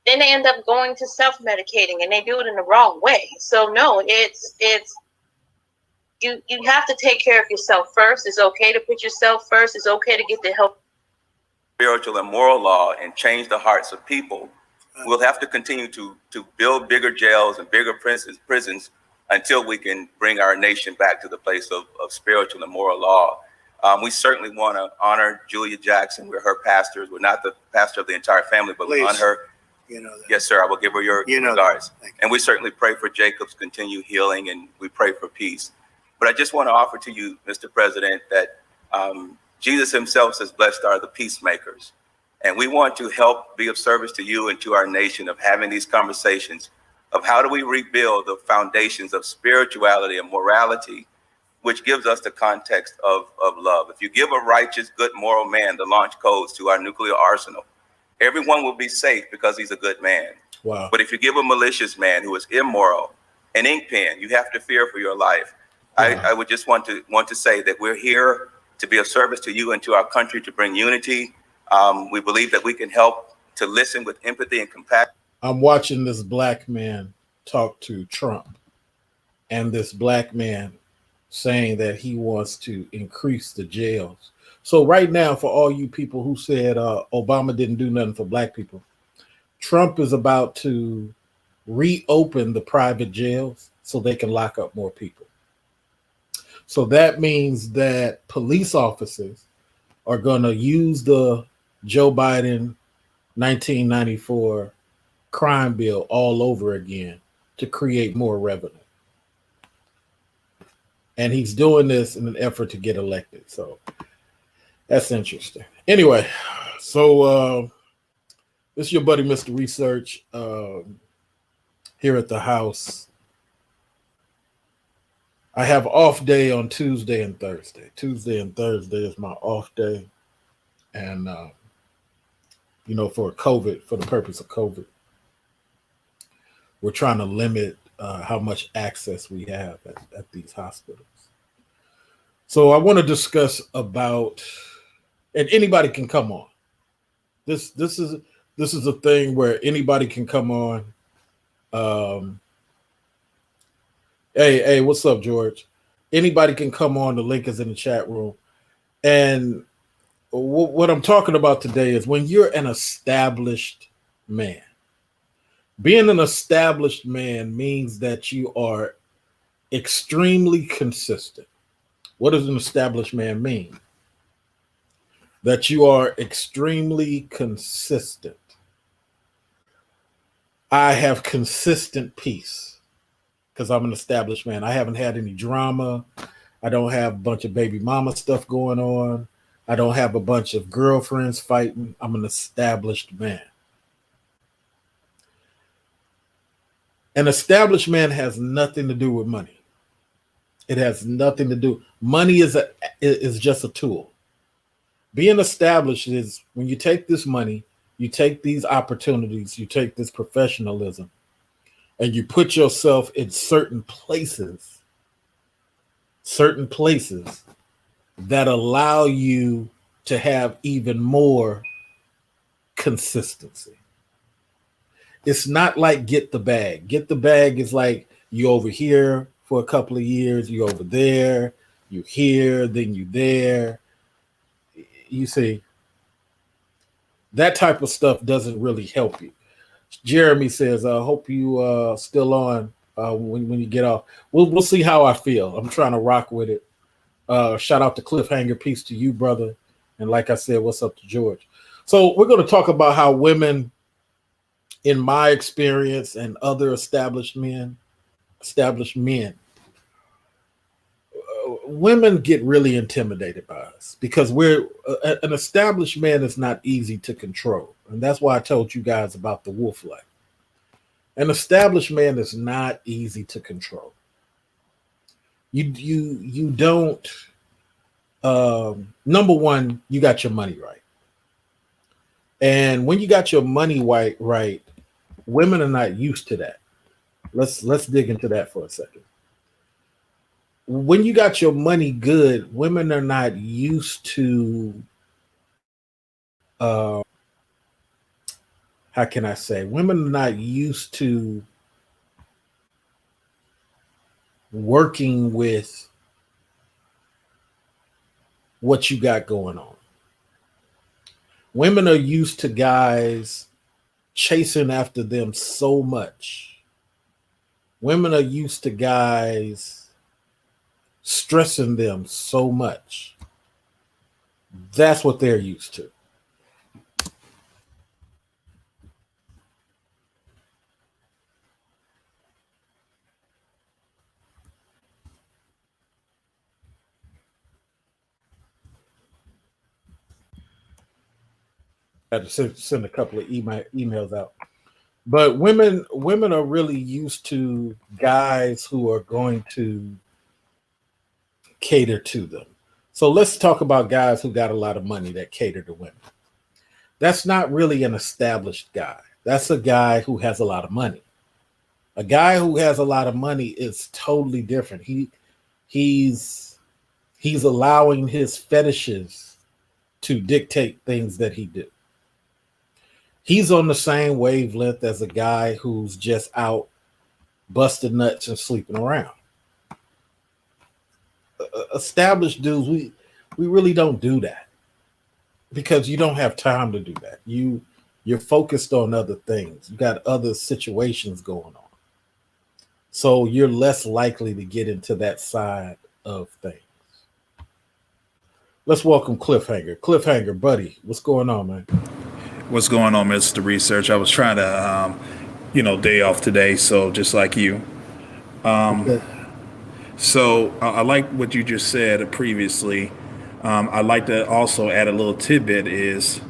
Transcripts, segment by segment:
then they end up going to self-medicating, and they do it in the wrong way. So no, it's you have to take care of yourself first. It's okay to put yourself first. It's okay to get the help. Spiritual and moral law and change the hearts of people. We'll have to continue to build bigger jails and bigger prisons until we can bring our nation back to the place of spiritual and moral law. We certainly want to honor Julia Jackson. We're her pastors. We're not the pastor of the entire family, but we honor her. You know that. Yes, sir. I will give her your regards. You. And we certainly pray for Jacob's continued healing, and we pray for peace. But I just want to offer to you, Mr. President, that Jesus himself says, blessed are the peacemakers. And we want to help be of service to you and to our nation of having these conversations of how do we rebuild the foundations of spirituality and morality, which gives us the context of love. If you give a righteous, good, moral man the launch codes to our nuclear arsenal, everyone will be safe because he's a good man. Wow. But if you give a malicious man who is immoral an ink pen, you have to fear for your life. Wow. I would just want to say that we're here to be of service to you and to our country, to bring unity. We believe that we can help to listen with empathy and compassion. I'm watching this black man talk to Trump, and this black man saying that he wants to increase the jails. So right now, for all you people who said Obama didn't do nothing for black people, Trump is about to reopen the private jails so they can lock up more people. So that means that police officers are going to use the Joe Biden 1994 crime bill all over again to create more revenue. And he's doing this in an effort to get elected. So that's interesting. Anyway, so this is your buddy, Mr. Research, here at the house. I have off day on Tuesday and Thursday. Tuesday and Thursday is my off day. And, for COVID, for the purpose of COVID, we're trying to limit how much access we have at these hospitals. So I want to discuss about, and anybody can come on. This is a thing where anybody can come on. Hey, what's up, George? Anybody can come on. The link is in the chat room. And what I'm talking about today is when you're an established man. Being an established man means that you are extremely consistent. What does an established man mean? That you are extremely consistent. I have consistent peace because I'm an established man. I haven't had any drama. I don't have a bunch of baby mama stuff going on. I don't have a bunch of girlfriends fighting. I'm an established man. An established man has nothing to do with money. It has nothing to do. Money is just a tool. Being established is when you take this money, you take these opportunities, you take this professionalism, and you put yourself in certain places that allow you to have even more consistency. It's not like get the bag. Get the bag is like you over here for a couple of years, you over there, you here, then you there. You see, that type of stuff doesn't really help you. Jeremy says, I hope you still on when you get off. We'll see how I feel. I'm trying to rock with it. Shout out to Cliffhanger. Peace to you, brother. And like I said, what's up to George? So we're going to talk about how women, in my experience and other established men, women get really intimidated by us because an established man is not easy to control. And that's why I told you guys about the wolf life. An established man is not easy to control. You don't, number one, you got your money right. And when you got your money right, women are not used to that. Let's dig into that for a second. When you got your money good, women are not used to how can I say, women are not used to working with what you got going on. Women are used to guys chasing after them so much. Women are used to guys stressing them so much. That's what they're used to. I had to send a couple of emails out. But women are really used to guys who are going to cater to them. So let's talk about guys who got a lot of money that cater to women. That's not really an established guy. That's a guy who has a lot of money. A guy who has a lot of money is totally different. He's allowing his fetishes to dictate things that he do. He's on the same wavelength as a guy who's just out busting nuts and sleeping around. Established dudes, we really don't do that because you don't have time to do that. You're focused on other things. You got other situations going on. So you're less likely to get into that side of things. Let's welcome Cliffhanger. Cliffhanger, buddy, what's going on, man? What's going on, Mr. Research? I was trying to, day off today, so just like you. Okay. So I like what you just said previously. I'd like to also add a little tidbit is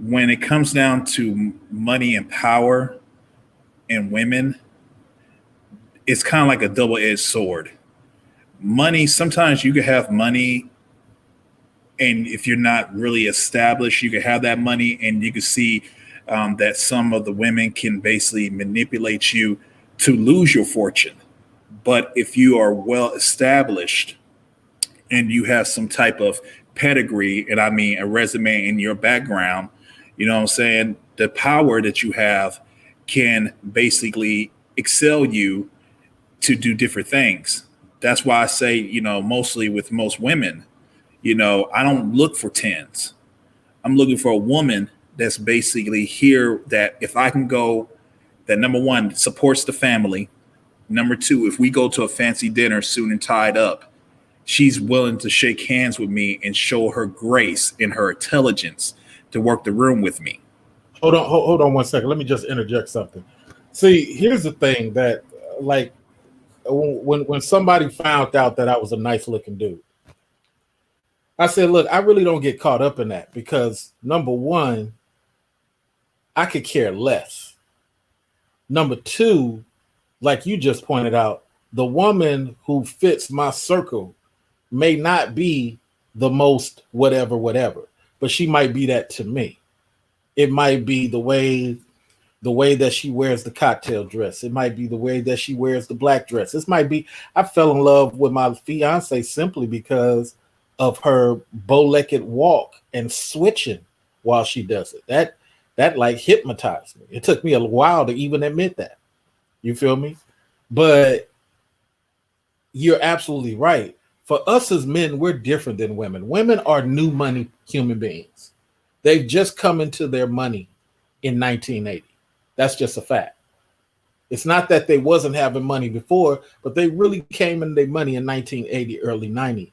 when it comes down to money and power and women, it's kind of like a double-edged sword. Money, sometimes you can have money, and if you're not really established, you can have that money, and you can see that some of the women can basically manipulate you to lose your fortune. But if you are well established and you have some type of pedigree, and I mean a resume in your background, you know what I'm saying? The power that you have can basically excel you to do different things. That's why I say, mostly with most women, I don't look for tens. I'm looking for a woman that's basically here that if I can go, that number one, supports the family. Number two, if we go to a fancy dinner suit and tied up, she's willing to shake hands with me and show her grace and her intelligence to work the room with me. Hold on 1 second. Let me just interject something. See, here's the thing that like when somebody found out that I was a nice looking dude, I said, look, I really don't get caught up in that because number one, I could care less. Number two, like you just pointed out, the woman who fits my circle may not be the most whatever, but she might be that to me. It might be the way that she wears the cocktail dress. It might be the way that she wears the black dress. This might be, I fell in love with my fiance simply because of her bow-legged walk and switching while she does it. That like hypnotized me. It took me a while to even admit that. You feel me? But you're absolutely right. For us as men, we're different than women. Women are new money human beings. They've just come into their money in 1980. That's just a fact. It's not that they wasn't having money before, but they really came in their money in 1980, early 90.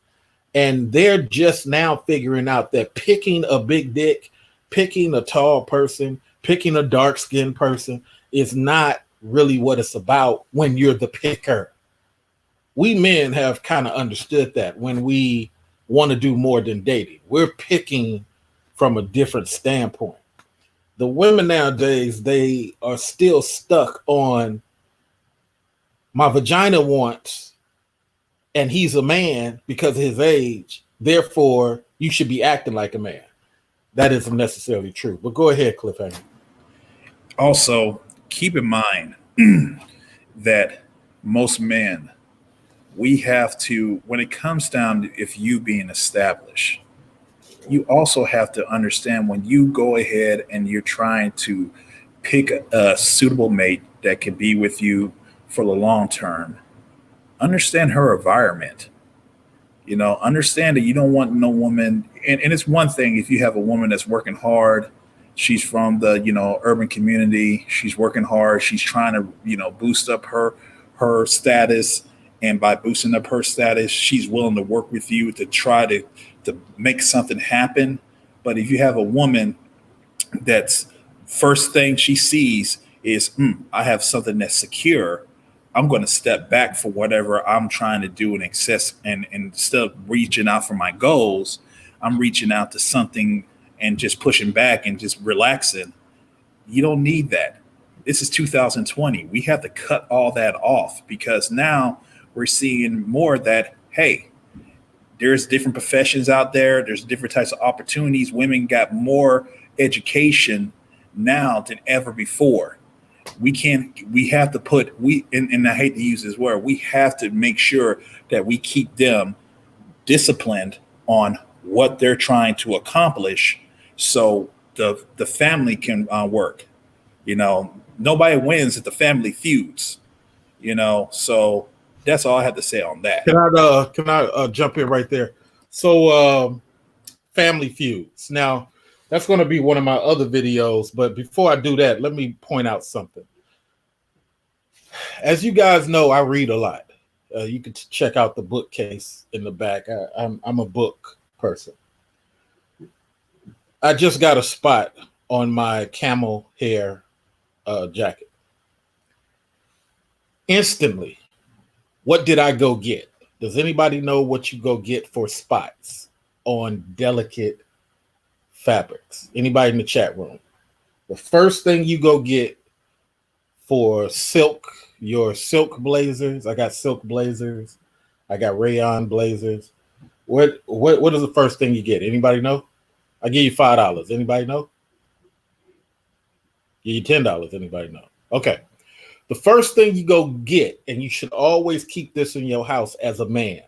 And they're just now figuring out that picking a big dick, picking a tall person, picking a dark-skinned person is not really what it's about when you're the picker. We men have kind of understood that when we want to do more than dating. We're picking from a different standpoint. The women nowadays, they are still stuck on my vagina wants, and he's a man because of his age. Therefore, you should be acting like a man. That isn't necessarily true. But go ahead, Cliffhanger. Also, keep in mind that most men, we have to, when it comes down to if you being established, you also have to understand when you go ahead and you're trying to pick a suitable mate that can be with you for the long term, understand her environment. Understand that you don't want no woman, and it's one thing if you have a woman that's working hard, she's from the, urban community, she's working hard, she's trying to, boost up her status, and by boosting up her status, she's willing to work with you to try to make something happen. But if you have a woman that's first thing she sees is, I have something that's secure. I'm going to step back for whatever I'm trying to do and access, and instead of reaching out for my goals, I'm reaching out to something and just pushing back and just relaxing. You don't need that. This is 2020. We have to cut all that off because now we're seeing more that, hey, there's different professions out there. There's different types of opportunities. Women got more education now than ever before. We have to put, and I hate to use this word, we have to make sure that we keep them disciplined on what they're trying to accomplish so the family can work. Nobody wins if the family feuds, so that's all I have to say on that. Can I jump in right there? So family feuds. Now, that's going to be one of my other videos, but before I do that, let me point out something. As you guys know, I read a lot. You can check out the bookcase in the back. I'm a book person. I just got a spot on my camel hair jacket. Instantly, what did I go get? Does anybody know what you go get for spots on delicate fabrics? Anybody in the chat room? The first thing you go get for silk, your silk blazers. I got silk blazers. I got rayon blazers. What is the first thing you get? Anybody know? I give you $5. Anybody know? Give you $10. Anybody know? Okay. The first thing you go get, and you should always keep this in your house as a man,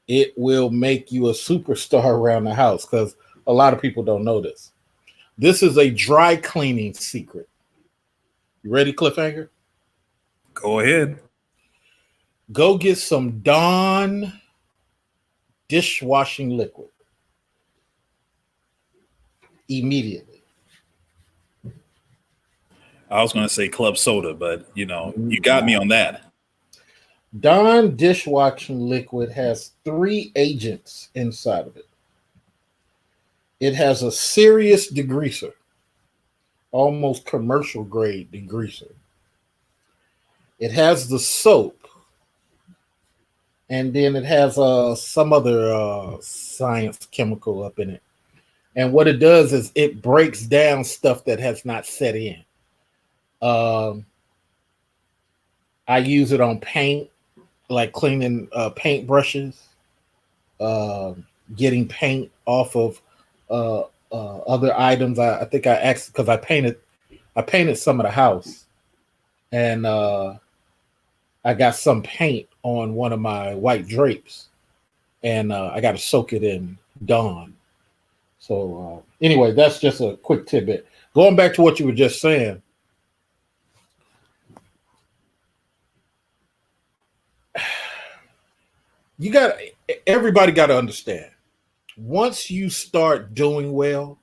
it will make you a superstar around the house because a lot of people don't know this. This is a dry cleaning secret. You ready, Cliffhanger? Go ahead. Go get some Dawn dishwashing liquid immediately. I was going to say club soda, but you got me on that. Dawn dishwashing liquid has 3 agents inside of it. It has a serious degreaser, almost commercial grade degreaser. It has the soap, and then it has some other science chemical up in it. And what it does is it breaks down stuff that has not set in. I use it on paint, like cleaning paint brushes, getting paint off of other items. I think I asked because I painted some of the house, and I got some paint on one of my white drapes, and I got to soak it in Dawn. So anyway, that's just a quick tidbit. Going back to what you were just saying. Everybody got to understand, once you start doing well,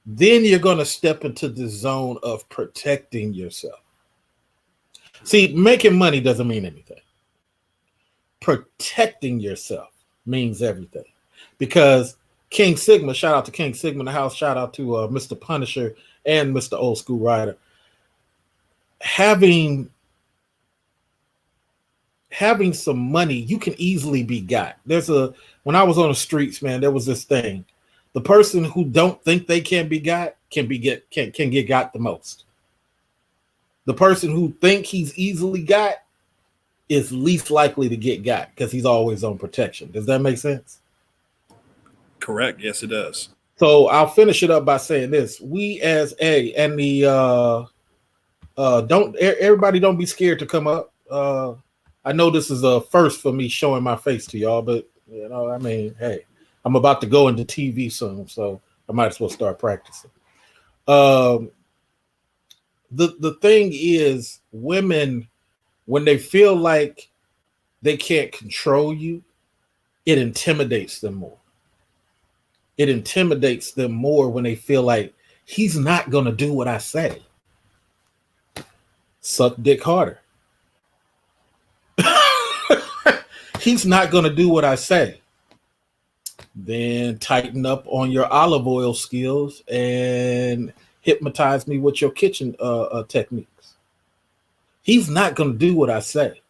then you're going to step into the zone of protecting yourself. See, making money doesn't mean anything. Protecting yourself means everything. Because King Sigma, shout out to King Sigma in the house, shout out to Mr. Punisher and Mr. Old School Rider. Having some money, you can easily be got. When I was on the streets, man, there was this thing. The person who don't think they can be got can get got the most. The person who think he's easily got is least likely to get got because he's always on protection. Does that make sense? Correct. Yes, it does. So I'll finish it up by saying this. We as and the everybody don't be scared to come up. I know this is a first for me showing my face to y'all, but I mean, hey, I'm about to go into TV soon, so I might as well start practicing. The thing is, women, when they feel like they can't control you, it intimidates them more. It intimidates them more when they feel like he's not going to do what I say. Suck dick harder. He's not going to do what I say. Then tighten up on your olive oil skills and hypnotize me with your kitchen techniques. He's not going to do what I say.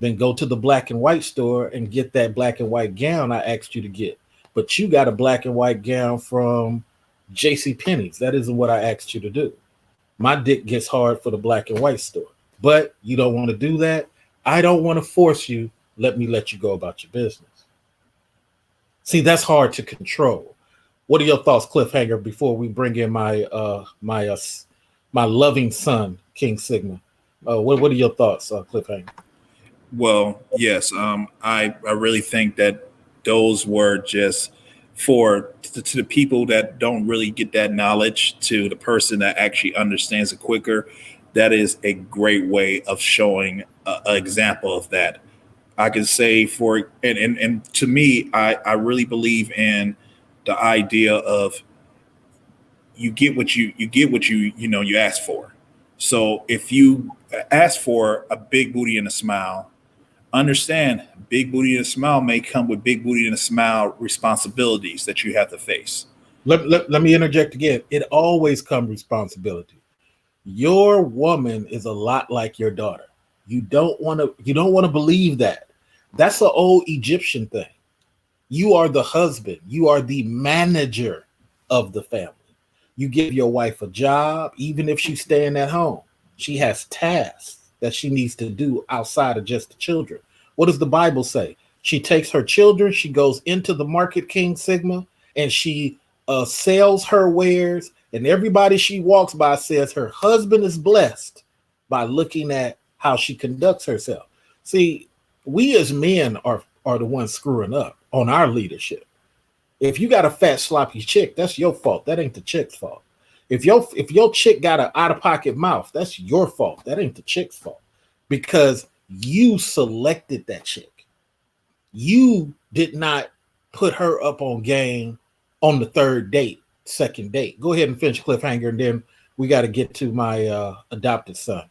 Then go to the black and white store and get that black and white gown I asked you to get. But you got a black and white gown from JCPenney's. That isn't what I asked you to do. My dick gets hard for the black and white store. But you don't want to do that. I don't want to force you. Let me let you go about your business. See, that's hard to control. What are your thoughts, Cliffhanger, before we bring in my loving son, King Sigma? What are your thoughts, Cliffhanger? Well, yes, I really think that those were just to the people that don't really get that knowledge, to the person that actually understands it quicker. That is a great way of showing an example of that. I can say and to me, I really believe in the idea of you get what you ask for. So if you ask for a big booty and a smile, understand big booty and a smile may come with big booty and a smile responsibilities that you have to face. Let me interject again. It always comes responsibility. Your woman is a lot like your daughter. You don't want to believe that. That's an old Egyptian thing. You are the husband. You are the manager of the family. You give your wife a job, even if she's staying at home. She has tasks that she needs to do outside of just the children. What does the Bible say? She takes her children, she goes into the market, King Sigma, and she sells her wares, and everybody she walks by says her husband is blessed by looking at how she conducts herself. See, we as men are the ones screwing up on our leadership. If you got a fat, sloppy chick, that's your fault. That ain't the chick's fault. If your chick got an out-of-pocket mouth, that's your fault. That ain't the chick's fault. Because you selected that chick. You did not put her up on game on the second date. Go ahead and finish, Cliffhanger, and then we got to get to my adopted son.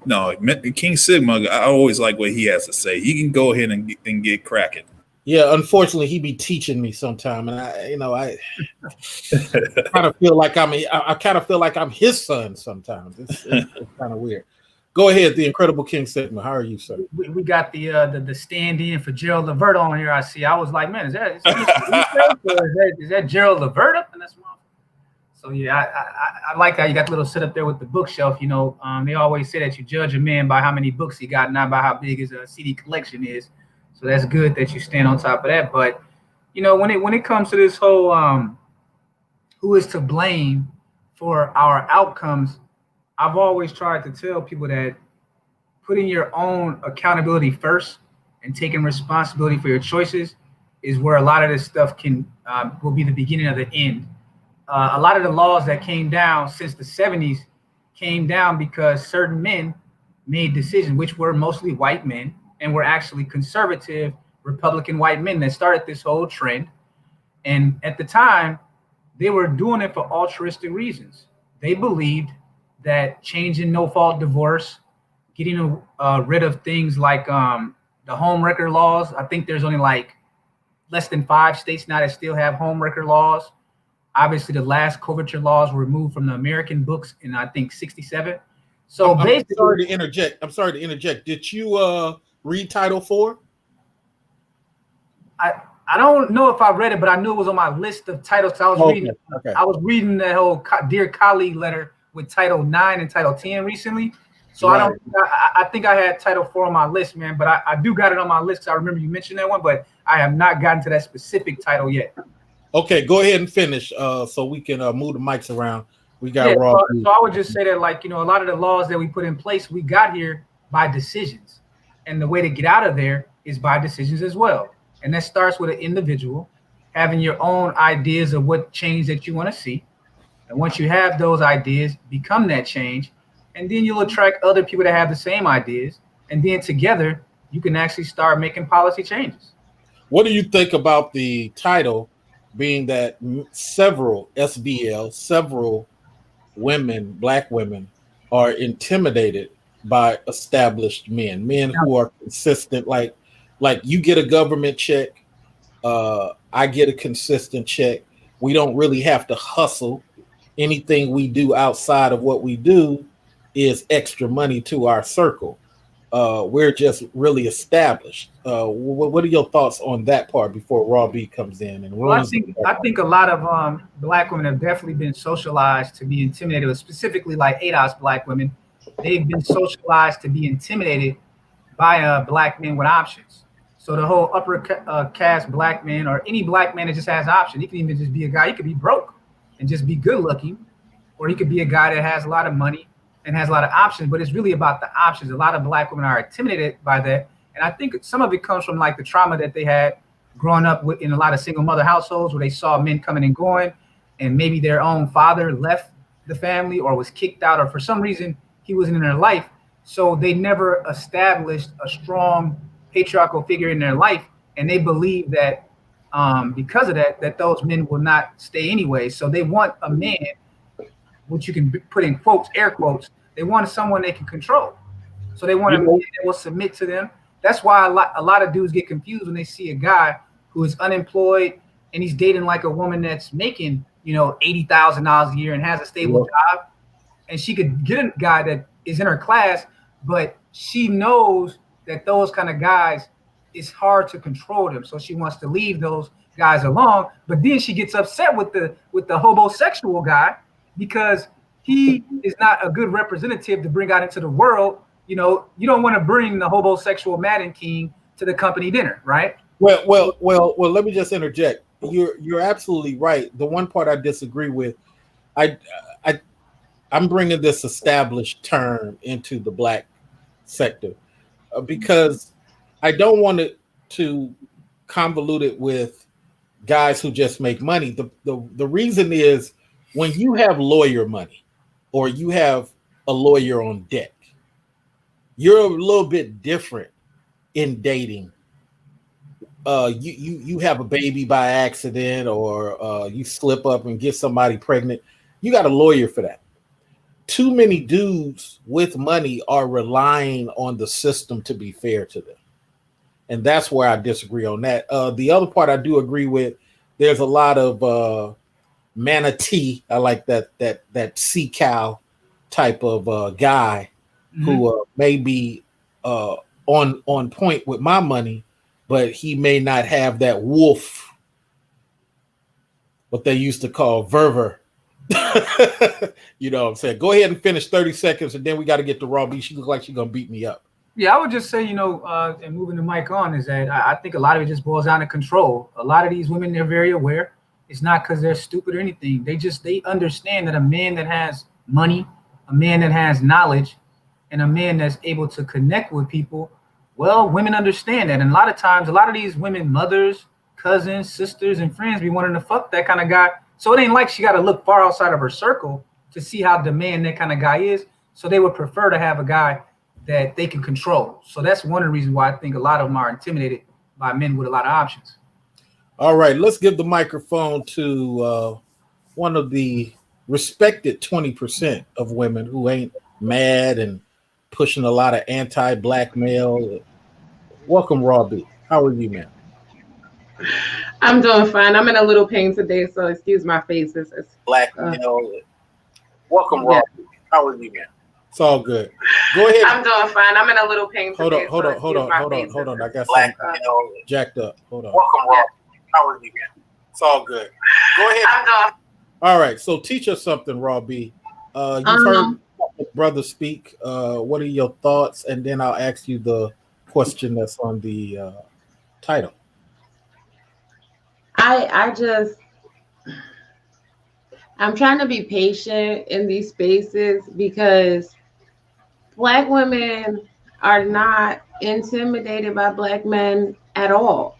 No, King Sigma, I always like what he has to say. He can go ahead and get cracking. Yeah, unfortunately, he be teaching me sometime, and I kind of feel like I'm his son sometimes. It's kind of weird. Go ahead, the Incredible King Sigma. How are you, sir? We got the stand-in for Gerald Levert on here. I see. I was like, man, is that Gerald Levert up in this month? So yeah, I like how you got the little sit up there with the bookshelf. They always say that you judge a man by how many books he got, not by how big his CD collection is. So that's good that you stand on top of that. But when it comes to this whole who is to blame for our outcomes, I've always tried to tell people that putting your own accountability first and taking responsibility for your choices is where a lot of this stuff will be the beginning of the end. A lot of the laws that came down since the 70s came down because certain men made decisions, which were mostly white men, and were actually conservative Republican white men that started this whole trend. And at the time, they were doing it for altruistic reasons. They believed that changing no-fault divorce, getting rid of things like the home record laws. I think there's only like less than 5 states now that still have home record laws. Obviously, the last coverture laws were removed from the American books in, I think, 1967. So I'm sorry to interject. Did you read Title IV? I don't know if I read it, but I knew it was on my list of titles. I was reading the whole Dear Colleague letter with Title IX and Title 10 recently. So right. I think I had Title IV on my list, man. But I do got it on my list. I remember you mentioned that one, but I have not gotten to that specific title yet. Okay, go ahead and finish so we can move the mics around. We got raw. So I would just say that, a lot of the laws that we put in place, we got here by decisions. And the way to get out of there is by decisions as well. And that starts with an individual having your own ideas of what change that you want to see. And once you have those ideas, become that change. And then you'll attract other people that have the same ideas. And then together, you can actually start making policy changes. What do you think about the title being that several SVL, several women, black women, are intimidated by established men who are consistent, like you get a government check, I get a consistent check. We don't really have to hustle. Anything we do outside of what we do is extra money to our circle. We're just really established. What are your thoughts on that part before Raw B comes in and ruins? Well, I think a lot of black women have definitely been socialized to be intimidated, specifically like ADOS black women. They've been socialized to be intimidated by black men with options. So the whole upper caste black man, or any black man that just has options, he can even just be a guy. He could be broke and just be good looking, or he could be a guy that has a lot of money and has a lot of options. But it's really about the options. A lot of black women are intimidated by that, and I think some of it comes from like the trauma that they had growing up with in a lot of single mother households where they saw men coming and going, and maybe their own father left the family or was kicked out, or for some reason he wasn't in their life. So they never established a strong patriarchal figure in their life, and they believe that because of that those men will not stay anyway. So they want a man, which you can put in quotes, air quotes. They want someone they can control. So they want a man that will submit to them. That's why a lot of dudes get confused when they see a guy who is unemployed and he's dating like a woman that's making, $80,000 a year and has a stable job, and she could get a guy that is in her class, but she knows that those kind of guys, it's hard to control them. So she wants to leave those guys alone. But then she gets upset with the homosexual guy because he is not a good representative to bring out into the world. You don't want to bring the homosexual Madden King to the company dinner, right? Well. Let me just interject. You're absolutely right. The one part I disagree with, I'm bringing this established term into the black sector because I don't want it to convolute it with guys who just make money. The reason is when you have lawyer money or you have a lawyer on deck, you're a little bit different in dating. You have a baby by accident or you slip up and get somebody pregnant. You got a lawyer for that. Too many dudes with money are relying on the system to be fair to them. And that's where I disagree on that. The other part I do agree with, there's a lot of manatee. I like that sea cow type of guy who may be on point with my money, but he may not have that wolf, what they used to call verver. You know what I'm saying? Go ahead and finish 30 seconds, and then we got to get to Raw B. She looks like she's going to beat me up. Yeah, I would just say, and moving the mic on, is that I think a lot of it just boils down to control. A lot of these women, they're very aware. It's not because they're stupid or anything. They understand that a man that has money, a man that has knowledge, and a man that's able to connect with people, well, women understand that. And a lot of times, a lot of these women, mothers, cousins, sisters, and friends be wanting to fuck that kind of guy. So it ain't like she got to look far outside of her circle to see how demand that kind of guy is. So they would prefer to have a guy that they can control. So that's one of the reasons why I think a lot of them are intimidated by men with a lot of options. All right, let's give the microphone to one of the respected 20% of women who ain't mad and pushing a lot of anti-blackmail. Welcome, Raw B. How are you, man? I'm doing fine. I'm in a little pain today, so excuse my face. It's blackmail. Welcome, Raw B. How are you, man? It's all good. Go ahead. I'm doing fine. I'm in a little pain today. Hold on. I got something jacked up. Hold on. Welcome, Raw B. How are you, man? It's all good. Go ahead. I'm doing. All right. So teach us something, Raw B. You've heard brother speak. What are your thoughts? And then I'll ask you the question that's on the title. I'm trying to be patient in these spaces because Black women are not intimidated by black men at all.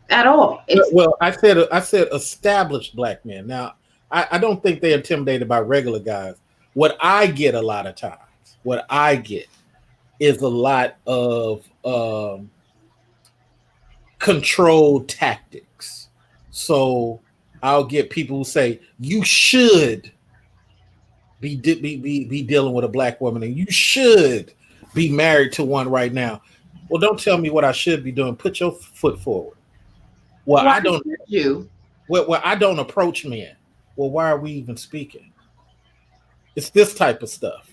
At all. It's Well, I said established black men. Now, I don't think they're intimidated by regular guys. What I get a lot of times, what I get is a lot of control tactics. So I'll get people who say you should be dealing with a black woman and you should be married to one right now. Well, don't tell me what I should be doing. Put your foot forward. Well, why I don't. should you? Well, I don't approach men. Well, why are we even speaking? It's this type of stuff.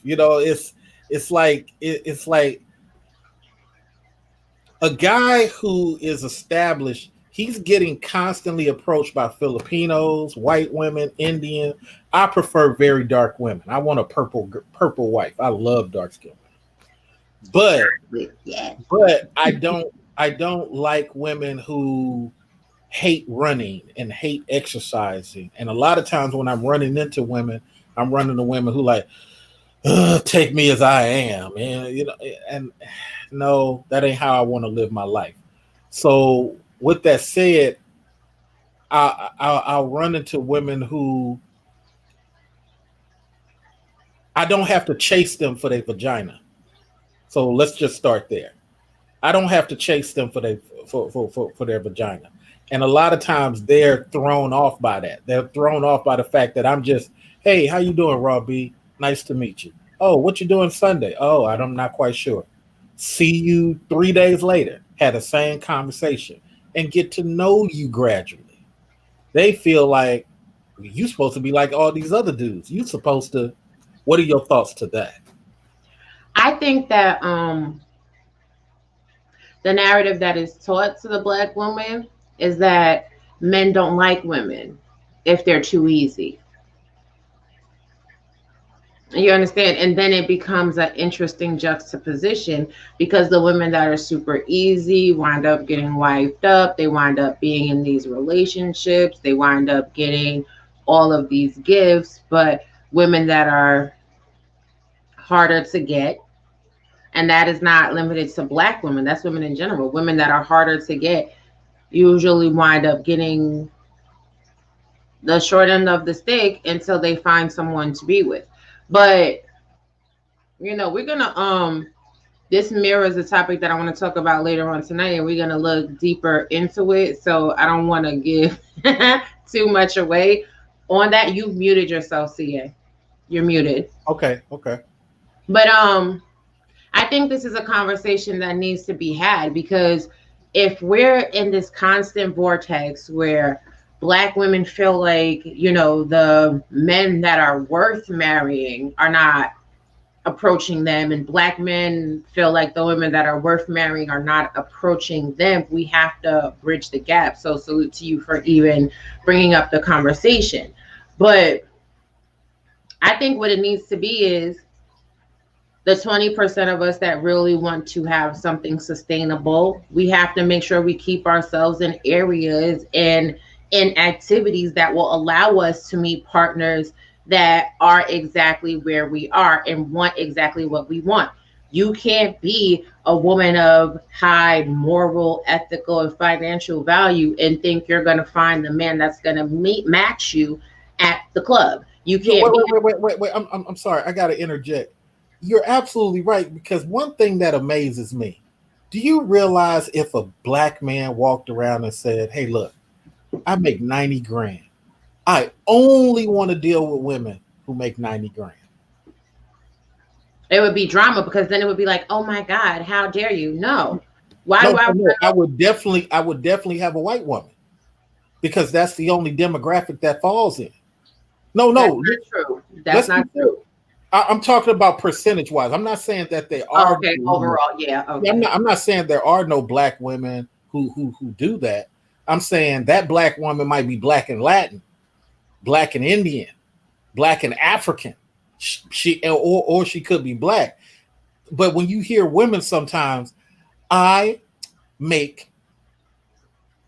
It's like a guy who is established. He's getting constantly approached by Filipinos, white women, Indian. I prefer very dark women. I want a purple wife. I love dark skin. But Yeah. I don't like women who hate running and hate exercising. And a lot of times when I'm running into women, I'm running to women who like take me as I am, and no, that ain't how I want to live my life. So with that said, I'll run into women who I don't have to chase them for their vagina. So let's just start there. I don't have to chase them for their vagina. And a lot of times they're thrown off by that. They're thrown off by the fact that I'm just, hey, how you doing, Raw B? Nice to meet you. Oh, what you doing Sunday? Oh, I'm not quite sure. See you 3 days later. Had the same conversation and get to know you gradually. They feel like you're supposed to be like all these other dudes. You're supposed to. What are your thoughts to that? I think that the narrative that is taught to the black woman is that men don't like women if they're too easy. You understand? And then it becomes an interesting juxtaposition because the women that are super easy wind up getting wiped up. They wind up being in these relationships. They wind up getting all of these gifts. But women that are harder to get, and that is not limited to black women, that's women in general. Women that are harder to get usually wind up getting the short end of the stick until they find someone to be with. But we're gonna this mirrors a topic that I want to talk about later on tonight, and we're gonna look deeper into it. So I don't want to give too much away on that. You've muted yourself, CA. You're muted. Okay. But I think this is a conversation that needs to be had, because if we're in this constant vortex where black women feel like, the men that are worth marrying are not approaching them, and black men feel like the women that are worth marrying are not approaching them, we have to bridge the gap. So salute to you for even bringing up the conversation. But I think what it needs to be is the 20% of us that really want to have something sustainable, we have to make sure we keep ourselves in areas and in activities that will allow us to meet partners that are exactly where we are and want exactly what we want. You can't be a woman of high moral, ethical, and financial value and think you're going to find the man that's going to match you at the club. You can't. Wait. I'm sorry. I got to interject. You're absolutely right, because one thing that amazes me, do you realize if a black man walked around and said, hey, look, I make 90 grand. I only want to deal with women who make 90 grand. It would be drama, because then it would be like, oh my God, how dare you? No. I would definitely have a white woman, because that's the only demographic that falls in. No. That's not true. That's not true. I'm talking about percentage wise. I'm not saying that they are. Okay, overall, yeah. Okay. I'm not saying there are no black women who do that. I'm saying that black woman might be black and Latin, black and Indian, black and African. She could be black. But when you hear women, sometimes I make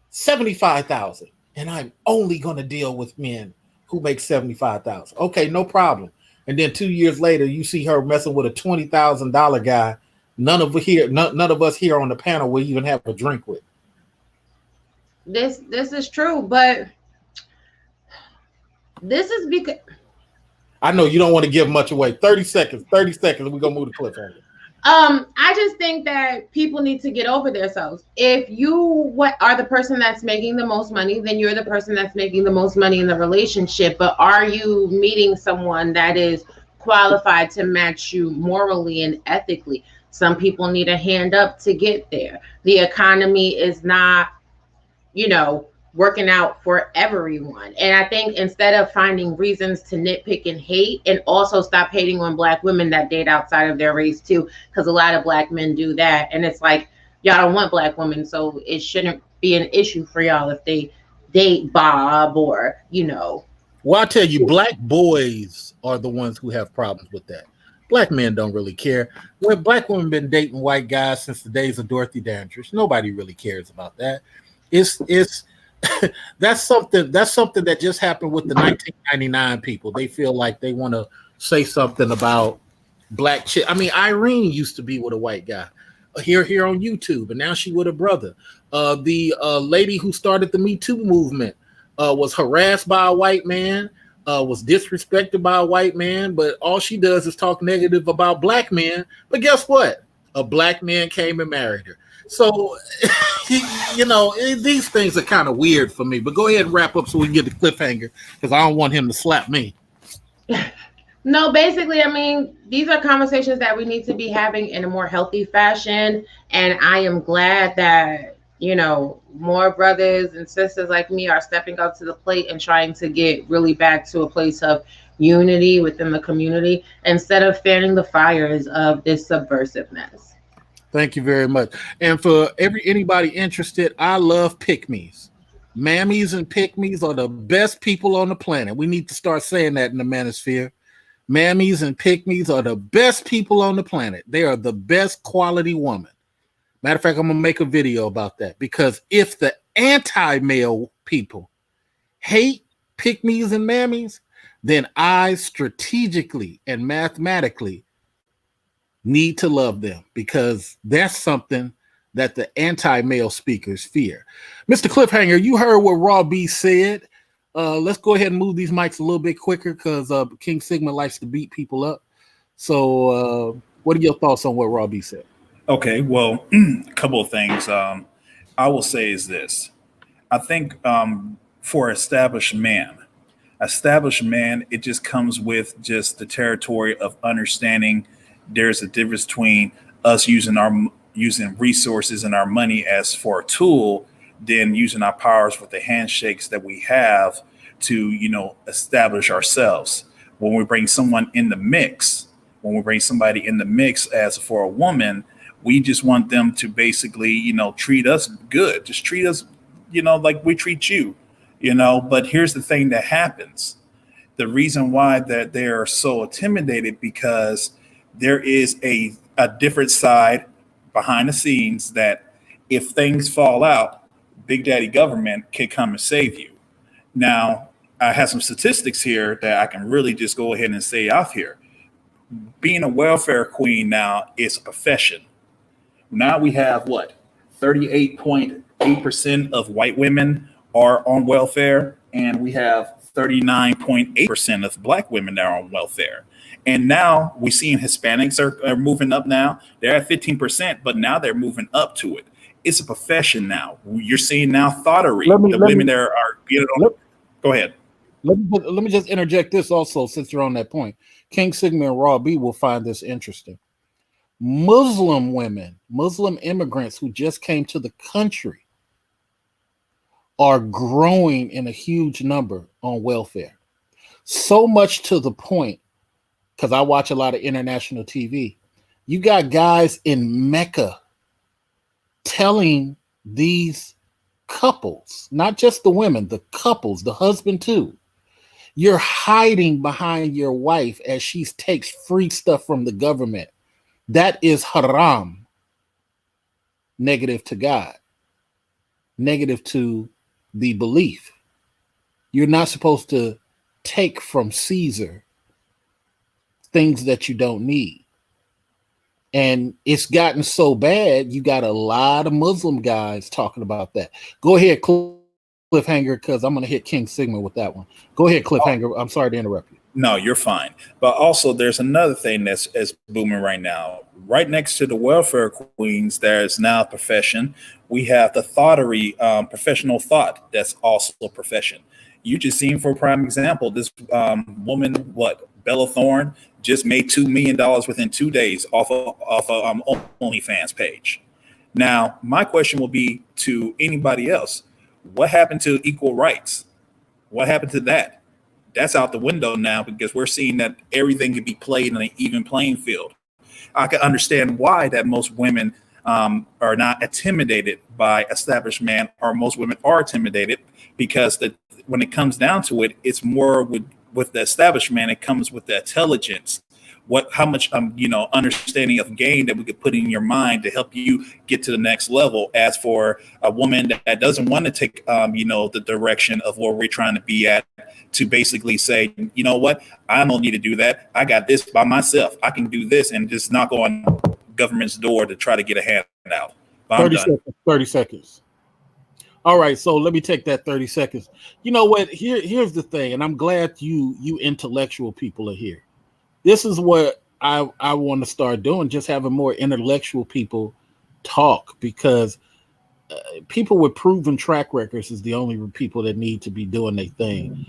75,000 and I'm only going to deal with men who make 75,000. Okay, no problem. And then 2 years later, you see her messing with a $20,000 guy none of us here on the panel will even have a drink with. This is true, but this is because I know you don't want to give much away. 30 seconds, we're gonna move to cliffhanger. I just think that people need to get over themselves. If you are the person that's making the most money, then you're the person that's making the most money in the relationship. But are you meeting someone that is qualified to match you morally and ethically? Some people need a hand up to get there. The economy is not, working out for everyone. And I think instead of finding reasons to nitpick and hate, and also stop hating on Black women that date outside of their race too, because a lot of Black men do that. And it's like, y'all don't want Black women, so it shouldn't be an issue for y'all if they date Bob or, Well, I'll tell you, Black boys are the ones who have problems with that. Black men don't really care. When Black women been dating white guys since the days of Dorothy Dandridge, nobody really cares about that. It's that's something that just happened with the 1999 people. They feel like they want to say something about Black chick. I mean, Irene used to be with a white guy here on YouTube, and now she with a brother. The lady who started the Me Too movement was harassed by a white man, was disrespected by a white man, but all she does is talk negative about Black men. But guess what? A Black man came and married her. So, these things are kind of weird for me. But go ahead and wrap up so we can get the cliffhanger, because I don't want him to slap me. No, basically, I mean, these are conversations that we need to be having in a more healthy fashion. And I am glad that, more brothers and sisters like me are stepping up to the plate and trying to get really back to a place of unity within the community instead of fanning the fires of this subversiveness. Thank you very much. And for anybody interested, I love pick-me's. Mammies and pick-me's are the best people on the planet. We need to start saying that in the manosphere. Mammies and pick-me's are the best people on the planet. They are the best quality woman. Matter of fact, I'm going to make a video about that, because if the anti-male people hate pick-me's and mammies, then I strategically and mathematically need to love them, because that's something that the anti-male speakers fear. Mr. Cliffhanger, you heard what Raw B said. Let's go ahead and move these mics a little bit quicker, because King Sigma likes to beat people up. So what are your thoughts on what Raw B said? Okay, well, a couple of things I will say is this. I think for established man, it just comes with just the territory of understanding there's a difference between us using resources and our money as for a tool, than using our powers with the handshakes that we have to, establish ourselves. When we bring somebody in the mix as for a woman, we just want them to basically, treat us good. Just treat us, like we treat you, But here's the thing that happens. The reason why that they are so intimidated, because there is a different side behind the scenes that if things fall out, Big Daddy government can come and save you. Now, I have some statistics here that I can really just go ahead and say off here. Being a welfare queen now is a profession. Now we have 38.8% of white women are on welfare, and we have 39.8% of Black women that are on welfare. And now we're seeing Hispanics are moving up now. They're at 15%, but now they're moving up to it. It's a profession now. You're seeing now thottery. Women there are getting on. Go ahead. Let me just interject this also, since you're on that point. King Sigma and Raw B will find this interesting. Muslim women, Muslim immigrants who just came to the country are growing in a huge number on welfare. So much to the point, because I watch a lot of international TV, you got guys in Mecca telling these couples, not just the women, the couples, the husband too, you're hiding behind your wife as she takes free stuff from the government. That is haram, negative to God, negative to the belief. You're not supposed to take from Caesar things that you don't need. And it's gotten so bad, you got a lot of Muslim guys talking about that. Go ahead, Cliffhanger, because I'm going to hit King Sigma with that one. Go ahead, Cliffhanger. I'm sorry to interrupt you. No, you're fine. But also, there's another thing that's booming right now. Right next to the welfare queens, there's now a profession. We have the thoughterly, professional thought. That's also a profession. You just seen, for a prime example, this woman, Bella Thorne, just made $2 million within 2 days off of OnlyFans page. Now, my question will be to anybody else: what happened to equal rights? What happened to that? That's out the window now, because we're seeing that everything can be played on an even playing field. I can understand why that most women are not intimidated by established men, or most women are intimidated, because when it comes down to it, it's more with the established man. It comes with the intelligence, how much understanding of game that we could put in your mind to help you get to the next level. As for a woman that doesn't want to take the direction of where we're trying to be at, to basically say, you know what, I don't need to do that. I got this by myself. I can do this, and just knock on government's door to try to get a handout. 30 seconds. All right, so let me take that 30 seconds. You know what? Here's the thing, and I'm glad you intellectual people are here. This is what I want to start doing, just having more intellectual people talk, because people with proven track records is the only people that need to be doing their thing.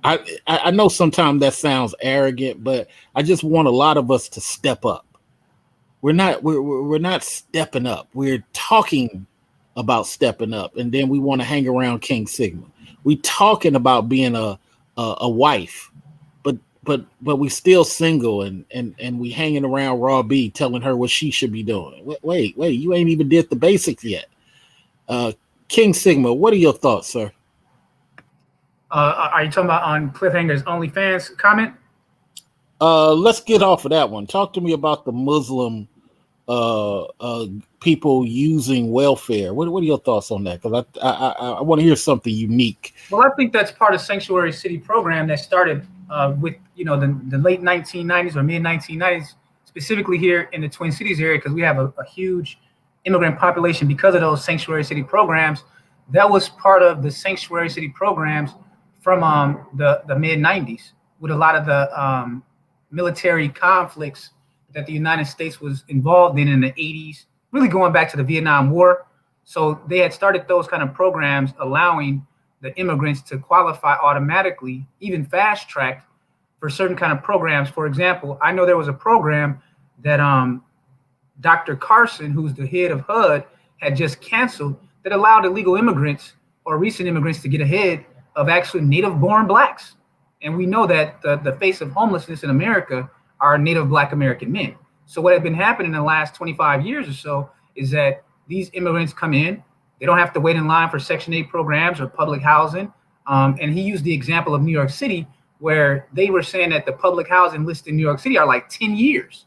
I know sometimes that sounds arrogant, but I just want a lot of us to step up. We're not stepping up. We're talking about stepping up, and then we want to hang around King Sigma. We talking about being a wife, but we still single, and we hanging around Raw B, telling her what she should be doing. Wait, you ain't even did the basics yet. King Sigma, what are your thoughts, sir? Are you talking about on Cliffhanger's OnlyFans comment? Let's get off of that one. Talk to me about the Muslim people using welfare. What are your thoughts on that? Because I want to hear something unique. Well, I think that's part of Sanctuary City program that started with the late 1990s or mid 1990s, specifically here in the Twin Cities area, because we have a huge immigrant population because of those Sanctuary City programs. That was part of the Sanctuary City programs from the mid 90s, with a lot of the military conflicts that the United States was involved in the 80s, really going back to the Vietnam War. So they had started those kind of programs, allowing the immigrants to qualify automatically, even fast tracked, for certain kind of programs. For example, I know there was a program that Dr. Carson, who's the head of HUD, had just canceled, that allowed illegal immigrants or recent immigrants to get ahead of actually native-born blacks. And we know that the face of homelessness in America are native Black American men. So what had been happening in the last 25 years or so is that these immigrants come in, they don't have to wait in line for Section 8 programs or public housing. And he used the example of New York City, where they were saying that the public housing list in New York City are like 10 years,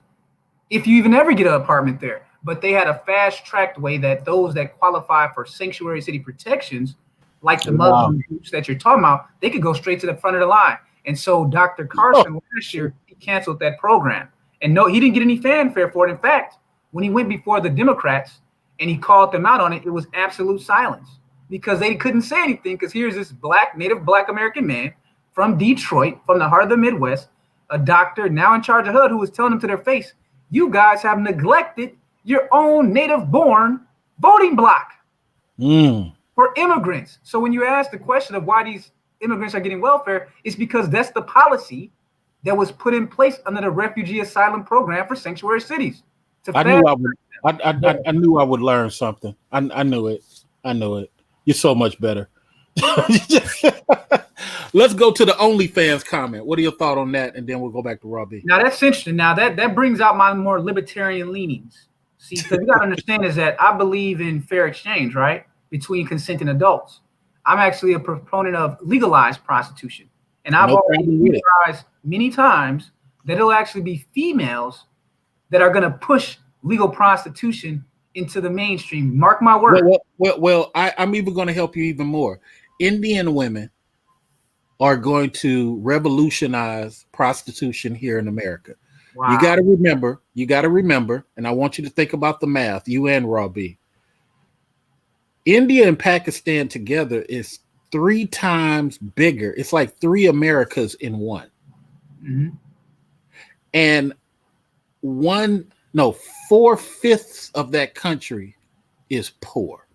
if you even ever get an apartment there. But they had a fast-tracked way that those that qualify for Sanctuary City protections, like the Muslim groups that you're talking about, they could go straight to the front of the line. And so Dr. Carson last year, he canceled that program. And no, he didn't get any fanfare for it. In fact, when he went before the Democrats and he called them out on it, it was absolute silence, because they couldn't say anything, because here's this native Black American man from Detroit, from the heart of the Midwest, a doctor now in charge of HUD, who was telling them to their face, you guys have neglected your own native-born voting block for immigrants. So when you ask the question of why these immigrants are getting welfare, it's because that's the policy that was put in place under the refugee asylum program for sanctuary cities. I knew I would learn something. I knew it. You're so much better. Let's go to the OnlyFans comment. What are your thoughts on that? And then we'll go back to Robbie. Now that's interesting. Now that brings out my more libertarian leanings. See, because you got to understand is that I believe in fair exchange, right, between consenting adults. I'm actually a proponent of legalized prostitution. And I've already realized many times that it'll actually be females that are going to push legal prostitution into the mainstream. Mark my word. Well, I'm even going to help you even more. Indian women are going to revolutionize prostitution here in America. Wow. You got to remember, and I want you to think about the math, you and Raw B. India and Pakistan together is 3 times bigger. It's like 3 Americas in one. Mm-hmm. And 4/5 of that country is poor.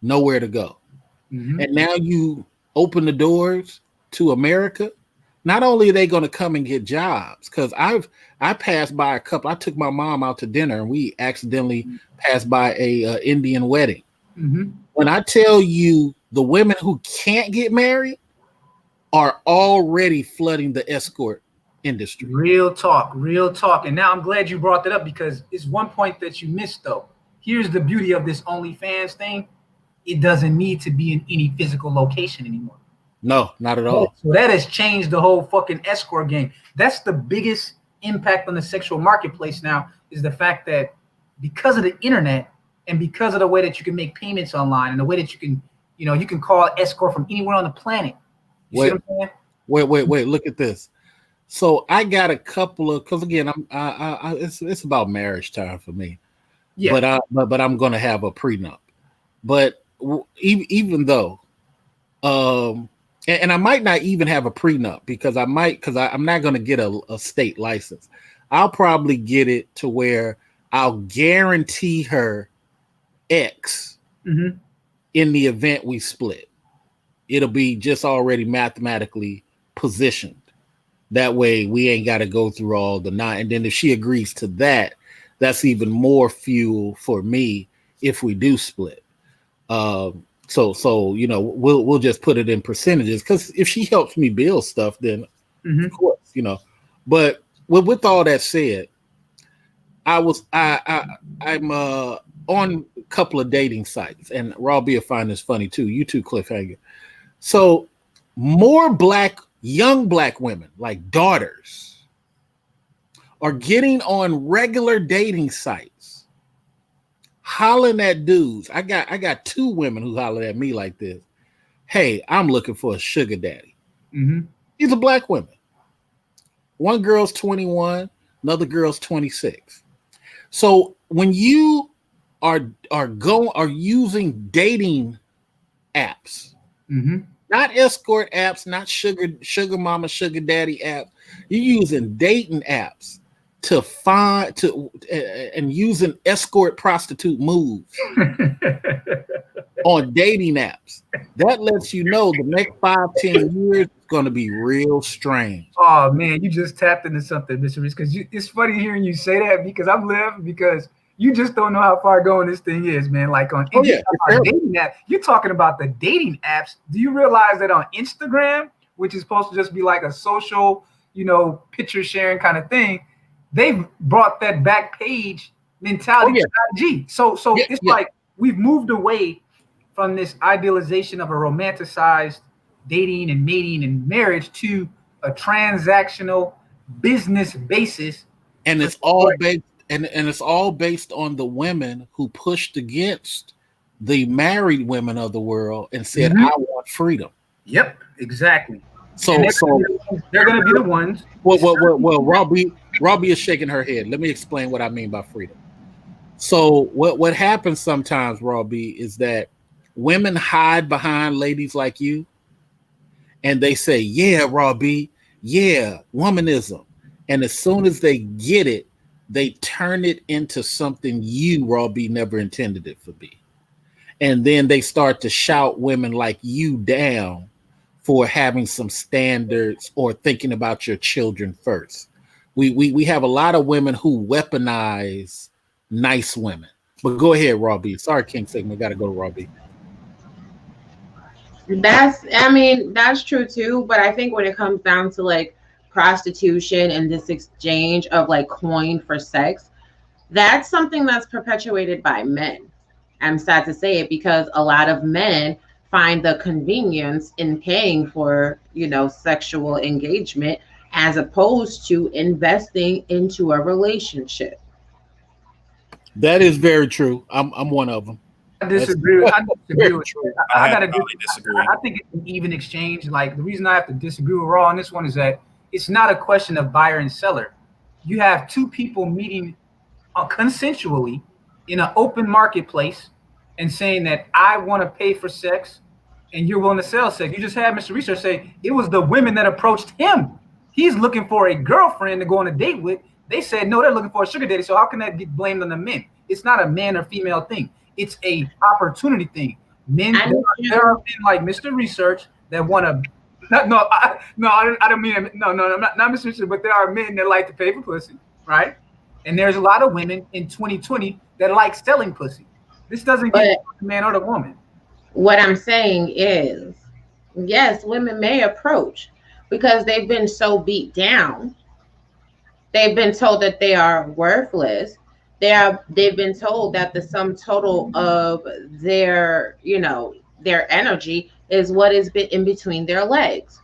Nowhere to go. Mm-hmm. And now you open the doors to America. Not only are they going to come and get jobs, because I passed by a couple. I took my mom out to dinner and we accidentally passed by a Indian wedding. Mm-hmm. When I tell you the women who can't get married are already flooding the escort industry. Real talk. And now I'm glad you brought that up because it's one point that you missed though. Here's the beauty of this OnlyFans thing. It doesn't need to be in any physical location anymore. No, not at all. So that has changed the whole fucking escort game. That's the biggest impact on the sexual marketplace now is the fact that because of the internet and because of the way that you can make payments online and the way that you can, you can call escort from anywhere on the planet. You see what I'm saying? Wait, look at this. So I got a couple of, because again, it's about marriage time for me. Yeah. But I'm going to have a prenup. But even though, and I might not even have a prenup because I'm not going to get a state license. I'll probably get it to where I'll guarantee her X Mm-hmm. in the event we split. It'll be just already mathematically positioned. That way we ain't got to go through all the 9. And then if she agrees to that, that's even more fuel for me if we do split. So we'll just put it in percentages because if she helps me build stuff, then Mm-hmm. of course, But with all that said, I'm on a couple of dating sites, and Robbie will find this funny too. You too, Cliffhanger. So more young black women, like daughters, are getting on regular dating sites, hollering at dudes. I got 2 women who holler at me like this. Hey, I'm looking for a sugar daddy. Mm-hmm. These are black women. One girl's 21, another girl's 26. So when you are using dating apps, Mm-hmm. not escort apps, not sugar mama, sugar daddy apps, you're using dating apps and using escort prostitute moves on dating apps. That lets you know the next 5-10 years is going to be real strange. Oh man, you just tapped into something, Mr. Reese, because it's funny hearing you say that because I'm laughing because you just don't know how far going this thing is, man. Like on dating app, you're talking about the dating apps. Do you realize that on Instagram, which is supposed to just be like a social, picture sharing kind of thing, they've brought that back page mentality to IG. So it's like we've moved away from this idealization of a romanticized dating and mating and marriage to a transactional business basis. And it's all based and it's all based on the women who pushed against the married women of the world and said, I want freedom. Yep, exactly. So they're going to be the ones. Well, Robbie is shaking her head. Let me explain what I mean by freedom. So what happens sometimes, Robbie, is that women hide behind ladies like you, and they say, "Yeah, Robbie, yeah, womanism." And as soon as they get it, they turn it into something you, Robbie, never intended it to be. And then they start to shout women like you down for having some standards or thinking about your children first. We have a lot of women who weaponize nice women. But go ahead, Robbie. Sorry, King Sigma. Got to go to Robbie. That's true too. But I think when it comes down to like prostitution and this exchange of like coin for sex, that's something that's perpetuated by men. I'm sad to say it because a lot of men find the convenience in paying for, sexual engagement as opposed to investing into a relationship. That is very true. I'm one of them. I disagree with I disagree. I think it's an even exchange. Like the reason I have to disagree with Raw on this one is that it's not a question of buyer and seller. you have two people meeting consensually in an open marketplace and saying that I want to pay for sex and you're willing to sell sex. You just had Mr. Research say it was the women that approached him. He's looking for a girlfriend to go on a date with. They said, no, they're looking for a sugar daddy. So how can that get blamed on the men? It's not a man or female thing. It's a opportunity thing. Men, there are men like Mr. Research that want to, I don't mean, no, not Mr. Research, but there are men that like to pay for pussy, right? And there's a lot of women in 2020 that like selling pussy. This doesn't get the man or the woman. What I'm saying is, yes, women may approach because they've been so beat down. They've been told that they are worthless. They've been told that the sum total of their, their energy is what is in between their legs.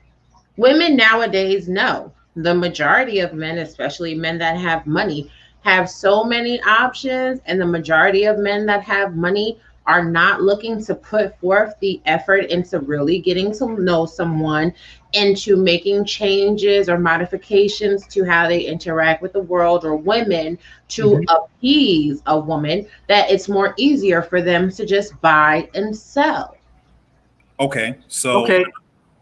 Women nowadays know the majority of men, especially men that have money, have so many options, and the majority of men that have money are not looking to put forth the effort into really getting to know someone, into making changes or modifications to how they interact with the world or women to appease a woman, that it's more easier for them to just buy and sell. Okay, so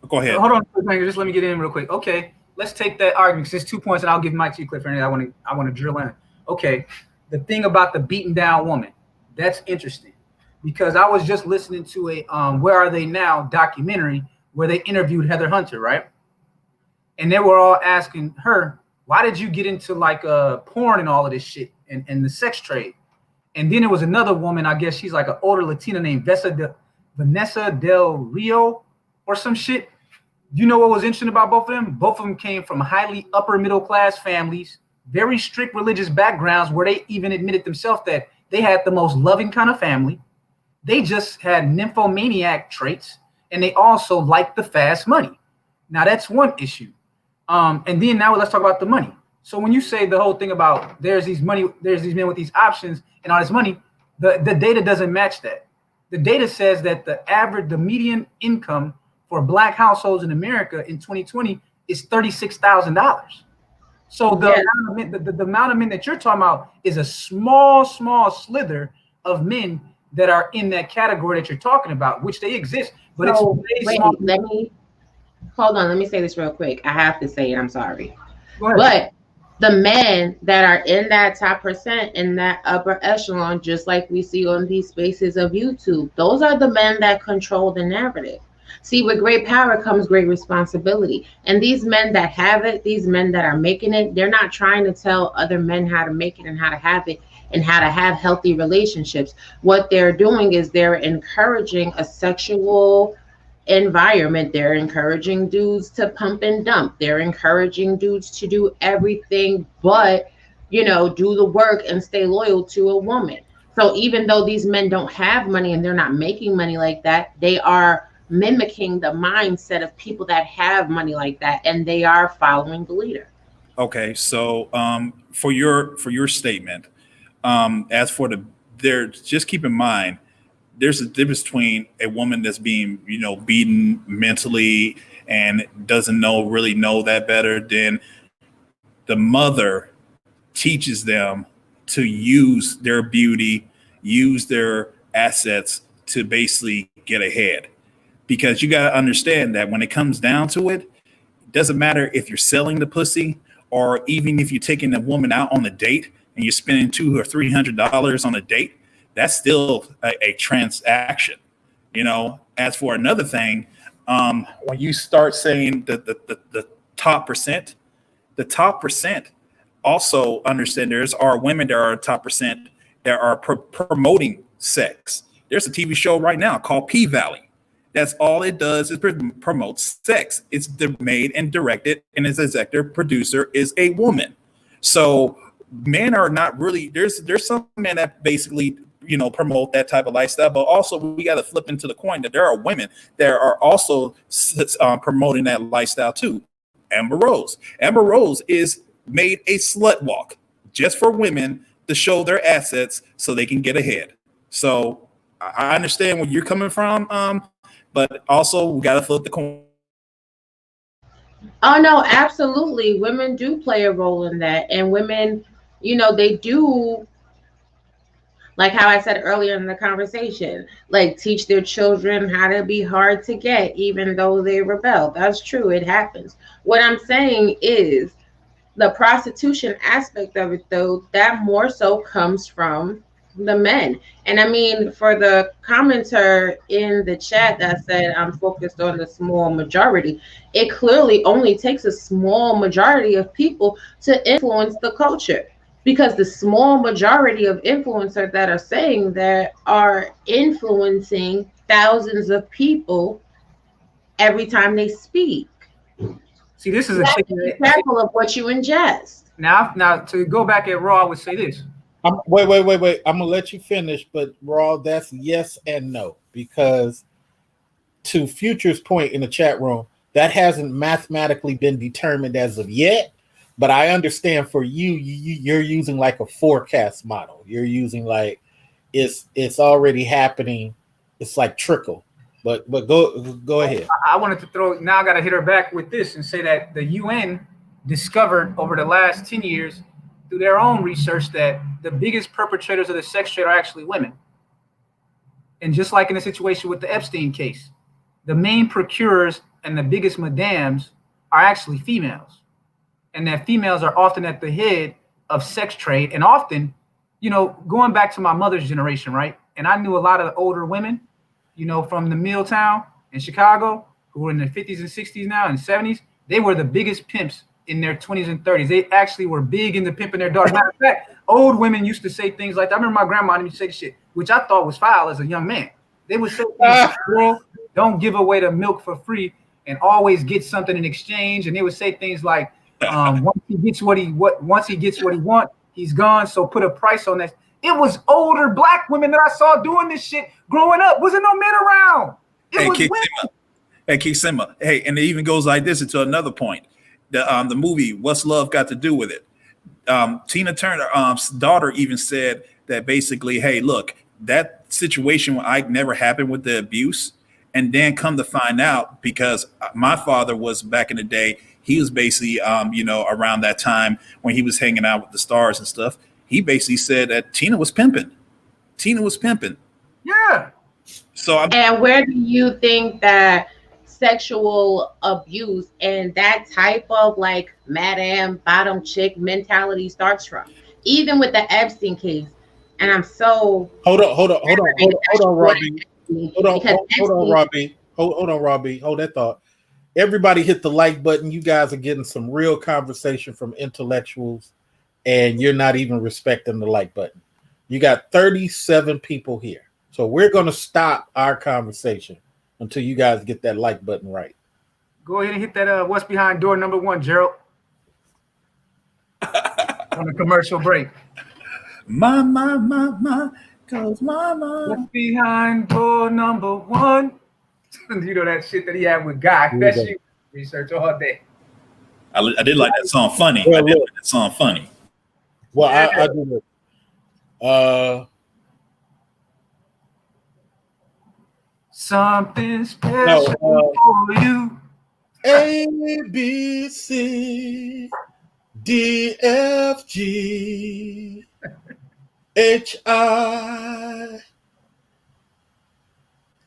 go ahead. Hold on, just let me get in real quick. Okay, let's take that argument. There's 2 points, and I'll give Mike to you, Cliff, and I want to drill in. Okay, the thing about the beaten down woman, that's interesting, because I was just listening to a Where Are They Now documentary where they interviewed Heather Hunter, right? And they were all asking her, why did you get into like porn and all of this shit and the sex trade? And then there was another woman, I guess she's like an older Latina named Vanessa Del Rio or some shit. You know what was interesting about both of them? Both of them came from highly upper middle class families, very strict religious backgrounds, where they even admitted themselves that they had the most loving kind of family. They just had nymphomaniac traits, and they also liked the fast money. Now that's one issue. And then now let's talk about the money. So when you say the whole thing about there's these men with these options and all this money, the data doesn't match that. The data says that the median income for Black households in America in 2020 is $36,000. So the amount of men that you're talking about is a small slither of men that are in that category that you're talking about, which they exist, but it's small. Let me say this real quick. I have to say it, I'm sorry. But the men that are in that top percent, in that upper echelon, just like we see on these spaces of YouTube, those are the men that control the narrative. See, with great power comes great responsibility. And these men that have it, these men that are making it, they're not trying to tell other men how to make it and how to have it and how to have healthy relationships. What they're doing is they're encouraging a sexual environment. They're encouraging dudes to pump and dump. They're encouraging dudes to do everything but, do the work and stay loyal to a woman. So even though these men don't have money and they're not making money like that, they are mimicking the mindset of people that have money like that, and they are following the leader. Okay, so for your statement, as for just keep in mind, there's a difference between a woman that's being, beaten mentally and doesn't really know that better than the mother teaches them to use their beauty, use their assets to basically get ahead. Because you got to understand that when it comes down to it, it doesn't matter if you're selling the pussy or even if you're taking a woman out on a date and you're spending $200 or $300 on a date. That's still a transaction. As for another thing, when you start saying the top percent, also understand there are women that are top percent that are promoting sex. There's a TV show right now called P-Valley. That's all it does is promote sex. It's made and directed, and its executive producer is a woman. So men are not really, there's some men that basically promote that type of lifestyle, but also we got to flip into the coin that there are women that are also promoting that lifestyle too. Amber Rose is made a slut walk just for women to show their assets so they can get ahead. So I understand where you're coming from, but also we got to flip the coin. Oh no, absolutely. Women do play a role in that. And women, they do, like how I said earlier in the conversation, like teach their children how to be hard to get, even though they rebel. That's true. It happens. What I'm saying is the prostitution aspect of it, though, that more so comes from the men. And I mean, for the commenter in the chat that said I'm focused on the small majority, it clearly only takes a small majority of people to influence the culture, because the small majority of influencers that are saying that are influencing thousands of people every time they speak. See, this is You a have chicken. to be careful of what you ingest. Now to go back at Raw, I would say this. Wait. I'm gonna let you finish, but Raw, that's yes and no, because to Future's point in the chat room, that hasn't mathematically been determined as of yet. But I understand for you're using like a forecast model. You're using like it's already happening. It's like trickle. But go ahead. I wanted to throw. Now I got to hit her back with this and say that the UN discovered over the last 10 years through their own research that the biggest perpetrators of the sex trade are actually women. And just like in the situation with the Epstein case, the main procurers and the biggest madams are actually females. And that females are often at the head of sex trade. And often, going back to my mother's generation, right? And I knew a lot of older women, from the Milltown in Chicago, who were in their 50s and 60s now and 70s. They were the biggest pimps in their 20s and 30s. They actually were big into pimping their daughters. Matter of fact, old women used to say things like, I remember my grandma used to say shit, which I thought was foul as a young man. They would say things like, girl, don't give away the milk for free and always get something in exchange. And they would say things like, once he gets what he wants, he's gone. So put a price on that. It was older black women that I saw doing this shit growing up. Wasn't no men around. It was women. Hey, Kisima. Hey, and it even goes like this into another point. The movie What's Love Got to Do with It? Tina Turner's daughter even said that basically, hey, look, that situation with Ike never happened with the abuse. And then come to find out, because my father was back in the day, he was basically, around that time when he was hanging out with the stars and stuff. He basically said that Tina was pimping. Yeah. And where do you think that sexual abuse and that type of like madam bottom chick mentality starts from? Even with the Epstein case. And I'm so hold on, Robbie. Hold on, Robbie. Hold that thought. Everybody hit the like button. You guys are getting some real conversation from intellectuals, and you're not even respecting the like button. You got 37 people here. So we're going to stop our conversation until you guys get that like button right. Go ahead and hit that what's behind door number 1, Gerald. On the commercial break. My, cause mama. What's behind door number 1? You know that shit that he had with Guy. That shit research all day. I did like that song funny. Well, I do it. Something special for you. A, B, C, D, F, G, H, I,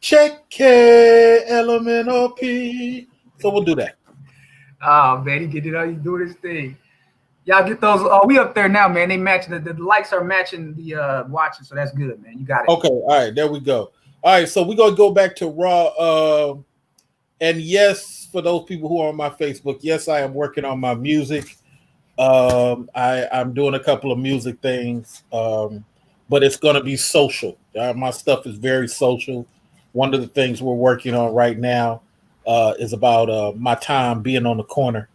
check K, L, M, N, O, P. So we'll do that. Oh, man, he get it out. He doing his thing. Y'all get those. Oh, we up there now, man. They matching. The likes are matching the watching, so that's good, man. You got it. Okay, all right, there we go. All right, so we're going to go back to Raw. And yes, for those people who are on my Facebook, yes, I am working on my music. I'm doing a couple of music things, but it's going to be social. My stuff is very social. One of the things we're working on right now is about my time being on the corner,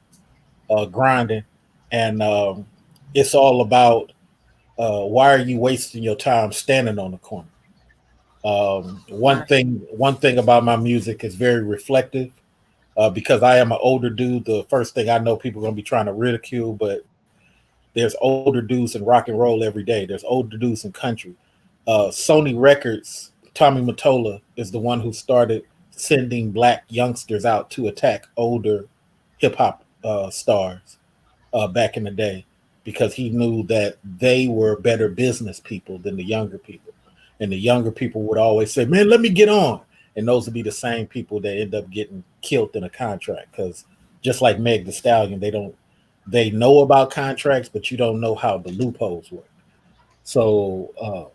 grinding. And it's all about why are you wasting your time standing on the corner? One thing about my music is very reflective. Because I am an older dude, the first thing I know people are going to be trying to ridicule, but there's older dudes in rock and roll every day. There's older dudes in country. Sony Records, Tommy Mottola is the one who started sending black youngsters out to attack older hip hop stars back in the day, because he knew that they were better business people than the younger people. And the younger people would always say, man, let me get on. And those would be the same people that end up getting killed in a contract. Because just like Meg the Stallion, they know about contracts, but you don't know how the loopholes work. So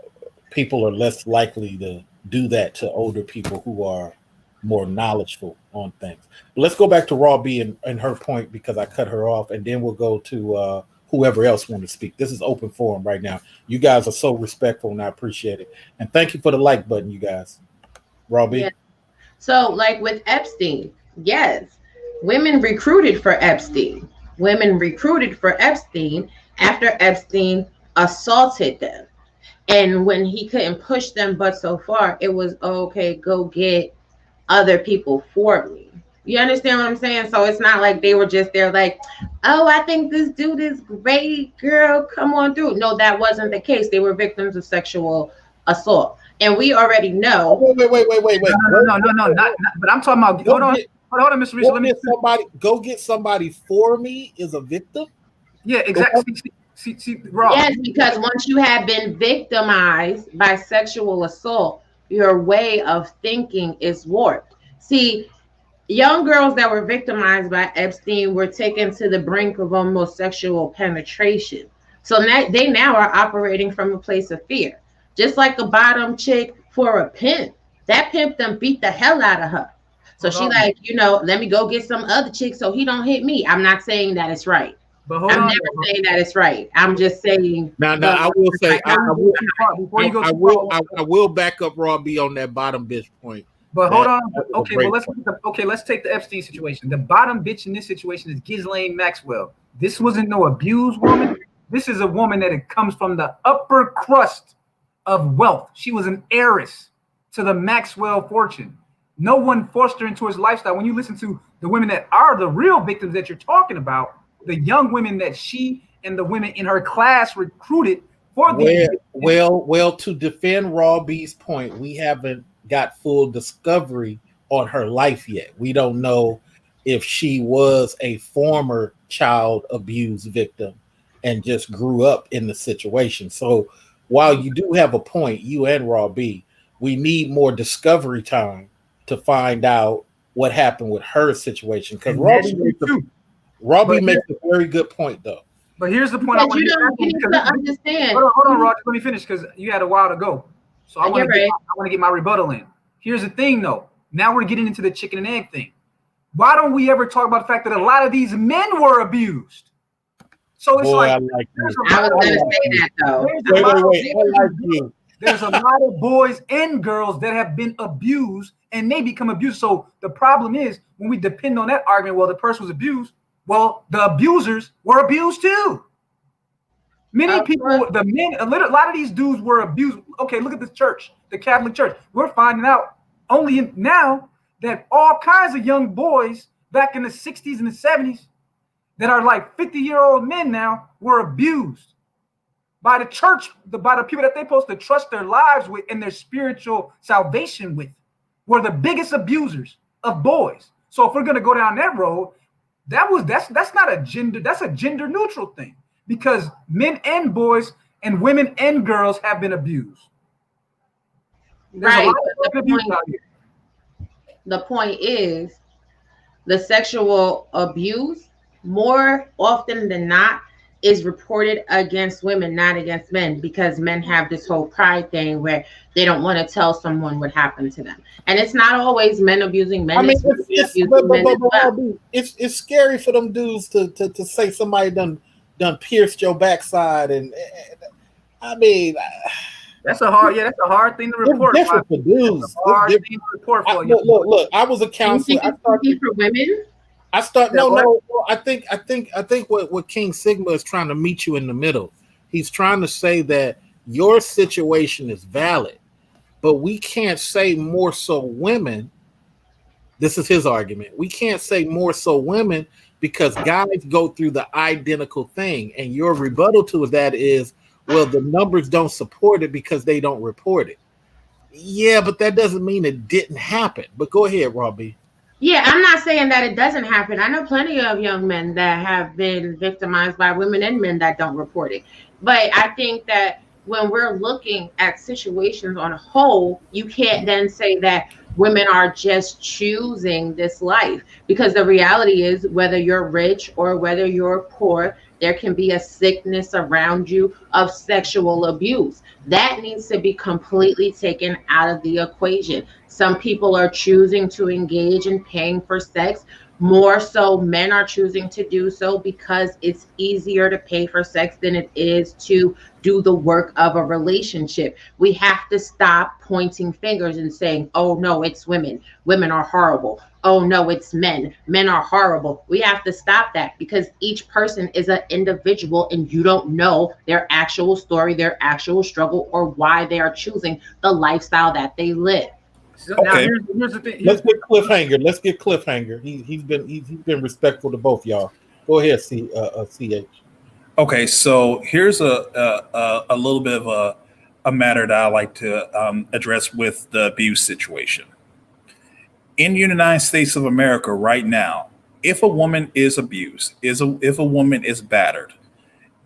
people are less likely to do that to older people who are more knowledgeable on things. But let's go back to Raw B and her point, because I cut her off, and then we'll go to whoever else want to speak. This is open forum right now. You guys are so respectful, and I appreciate it. And thank you for the like button, you guys. Raw B. Yeah. So, like with Epstein, yes, women recruited for Epstein. Women recruited for Epstein after Epstein assaulted them. And when he couldn't push them but so far, it was, okay, go get other people for me. You understand what I'm saying? So it's not like they were just there like, oh, I think this dude is great, girl, come on through. No, that wasn't the case. They were victims of sexual assault. And we already know. Wait. No, not. But I'm talking about. Hold on, Mr. Reese. Let me. Go get somebody for me is a victim. Yeah, exactly. See, Rob. Yes, because once you have been victimized by sexual assault, your way of thinking is warped. See, young girls that were victimized by Epstein were taken to the brink of almost sexual penetration. So now they now are operating from a place of fear. Just like a bottom chick for a pimp. That pimp done beat the hell out of her. So she like, let me go get some other chick so he don't hit me. I'm not saying that it's right. But hold I'm on. never saying that it's right. I'm just saying. Now, I will say, I will back up Raw B on that bottom bitch point. But hold on. Okay, well let's take the Epstein situation. The bottom bitch in this situation is Ghislaine Maxwell. This wasn't no abused woman. This is a woman that comes from the upper crust of wealth. She was an heiress to the Maxwell fortune. No one forced her into his lifestyle. When you listen to the women that are the real victims that you're talking about, the young women that she and the women in her class recruited for these. Well, to defend Raw B's point, we haven't got full discovery on her life yet. We don't know if she was a former child abuse victim and just grew up in the situation. So while you do have a point, you and Raw B, we need more discovery time to find out what happened with her situation. Because Raw B makes a very good point, though. But here's the point I want to understand. Hold on, Roger. Let me finish because you had a while to go. So I want to get my rebuttal in. Here's the thing, though. Now we're getting into the chicken and egg thing. Why don't we ever talk about the fact that a lot of these men were abused? So it's I was going to say that, though. There's a lot of boys and girls that have been abused and may become abused. So the problem is when we depend on that argument, well, the person was abused. Well, the abusers were abused too. Many people, a lot of these dudes were abused. Okay, look at the church, the Catholic Church. We're finding out only now that all kinds of young boys back in the 60s and the 70s that are like 50-year-old men now were abused by the church, by the people that they're supposed to trust their lives with and their spiritual salvation with, were the biggest abusers of boys. So if we're gonna go down that road, that's not a gender, that's a gender neutral thing, because men and boys and women and girls have been abused. Right. The point is the sexual abuse more often than not is reported against women, not against men, because men have this whole pride thing where they don't want to tell someone what happened to them. And it's not always men abusing men. I mean, it's scary for them dudes to say somebody done pierced your backside, and I mean, that's a hard thing to report. It's different for dudes. Look, I was a counselor. For women. I think what King Sigma is trying to meet you in the middle. He's trying to say that your situation is valid, but we can't say more so women. This is his argument. We can't say more so women because guys go through the identical thing. And your rebuttal to that is, well, the numbers don't support it because they don't report it. Yeah, but that doesn't mean it didn't happen. But go ahead, Robbie. Yeah, I'm not saying that it doesn't happen. I know plenty of young men that have been victimized by women and men that don't report it. But I think that when we're looking at situations on a whole, you can't then say that women are just choosing this life, because the reality is, whether you're rich or whether you're poor, there can be a sickness around you of sexual abuse. That needs to be completely taken out of the equation. Some people are choosing to engage in paying for sex. More so, men are choosing to do so because it's easier to pay for sex than it is to do the work of a relationship. We have to stop pointing fingers and saying, oh no, it's women. Women are horrible. Oh no, it's men. Men are horrible. We have to stop that, because each person is an individual and you don't know their actual story, their actual struggle, or why they are choosing the lifestyle that they live. So now Okay. here's the thing. Let's get Cliffhanger. Let's get Cliffhanger. He's been respectful to both y'all. Go ahead, CH. Okay, so here's a little bit of a matter that I like to address with the abuse situation. In the United States of America right now, if a woman is abused, if a woman is battered,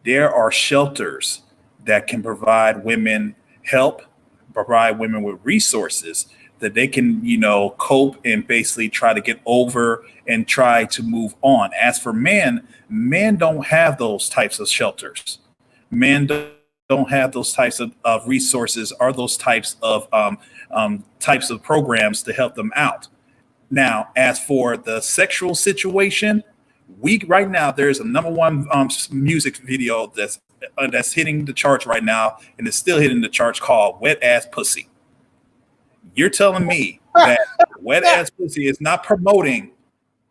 there are shelters that can provide women help, provide women with resources that they can, cope and basically try to get over and try to move on. As for men, men don't have those types of shelters. Men don't have those types of resources or those types of programs to help them out. Now, as for the sexual situation, right now there's a number one music video that's hitting the charts right now, and it's still hitting the charts, called "Wet Ass Pussy." You're telling me that Wet Ass Pussy is not promoting?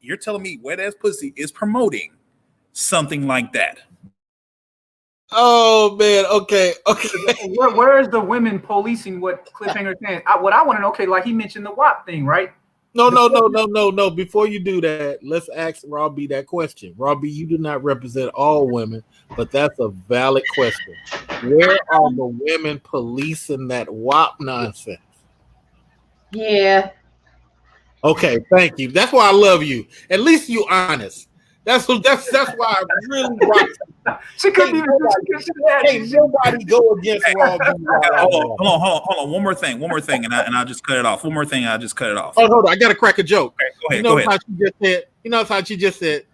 You're telling me Wet Ass Pussy is promoting something like that? Oh man, okay. Where is the women policing what Cliffhanger saying? What I want to know, okay, like he mentioned the WAP thing, right? No. Before you do that, let's ask Robbie that question. Robbie, you do not represent all women, but that's a valid question. Where are the women policing that WAP nonsense? Yeah. Okay, thank you. That's why I love you. At least you honest. That's why I really rock. She couldn't even. Can't nobody go against Robbie. Hold on. One more thing, and I'll just cut it off. One more thing, I'll just cut it off. Oh, hold on. I gotta crack a joke. Okay, go ahead. How she just said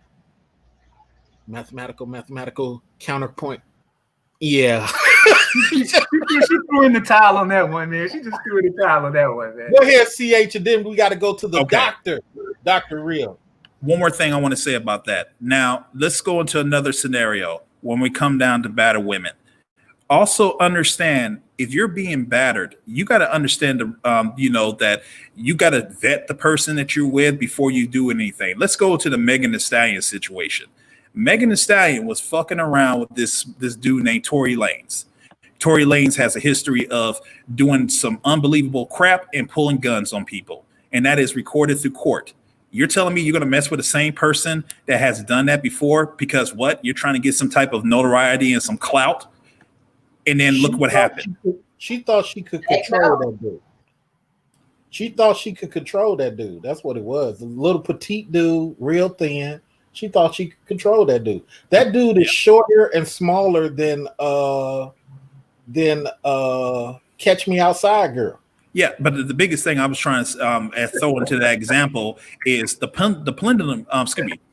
mathematical counterpoint. Yeah. she threw in the towel on that one, man. She just threw in the towel on that one, man. Go ahead, CH, and then we got to go to the doctor, Dr. Real. One more thing I want to say about that. Now, let's go into another scenario when we come down to battered women. Also understand, if you're being battered, you got to understand, that you got to vet the person that you're with before you do anything. Let's go to the Megan Thee Stallion situation. Megan Thee Stallion was fucking around with this dude named Tory Lanez. Tory Lanez has a history of doing some unbelievable crap and pulling guns on people, and that is recorded through court. You're telling me you're going to mess with the same person that has done that before because what? You're trying to get some type of notoriety and some clout, and then look what happened. She thought she could control that dude. She thought she could control that dude. That's what it was. A little petite dude, real thin. She thought she could control that dude. That dude is shorter and smaller than Catch Me Outside girl. Yeah, but the biggest thing I was trying to throw into that example is the pendulum.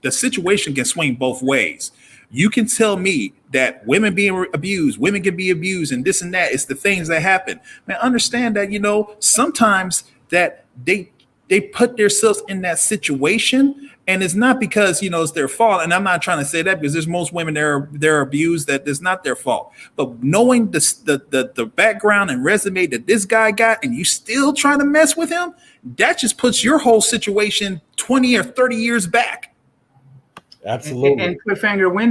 The situation can swing both ways. You can tell me that women being abused, women can be abused, and this and that. It's the things that happen. Man, understand that sometimes that they put themselves in that situation, and it's not because it's their fault. And I'm not trying to say that, because there's most women they're abused that it's not their fault. But knowing the background and resume that this guy got, and you still trying to mess with him, that just puts your whole situation 20 or 30 years back. Absolutely. And Cliffhanger, when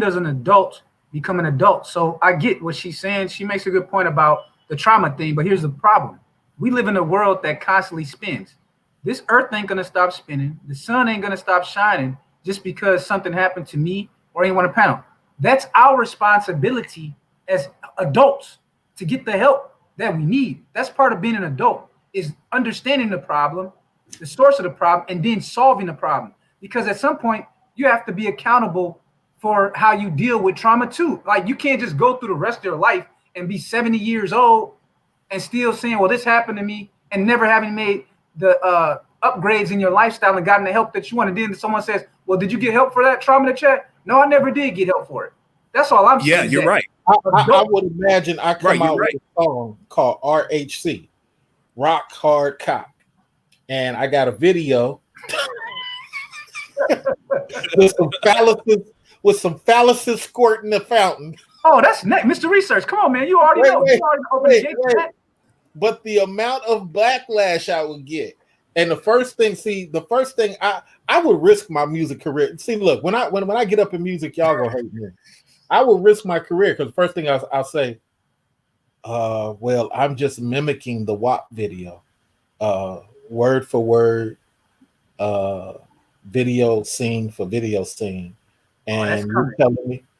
does an adult become an adult? So I get what she's saying. She makes a good point about the trauma thing, but here's the problem. We live in a world that constantly spins. This earth ain't gonna stop spinning. The sun ain't gonna stop shining just because something happened to me or anyone on a panel. That's our responsibility as adults to get the help that we need. That's part of being an adult, is understanding the problem, the source of the problem, and then solving the problem. Because at some point, you have to be accountable for how you deal with trauma too. Like you can't just go through the rest of your life and be 70 years old and still saying, well, this happened to me, and never having made the upgrades in your lifestyle and gotten the help that you want. And then someone says, well, did you get help for that trauma in the chat? No, I never did get help for it. That's all I'm saying. Yeah, you're right. I would imagine I come out right. with a song called RHC, Rock Hard Cop. And I got a video with some phalluses squirting the fountain. Oh, that's next. Mr. Research. Come on, man. You already know. You already opened the gate for that. But the amount of backlash I would get. And the first thing I would risk my music career. See, look, when I get up in music, y'all gonna hate me. I will risk my career because the first thing I'll say, well, I'm just mimicking the WAP video, word for word, video scene for video scene. And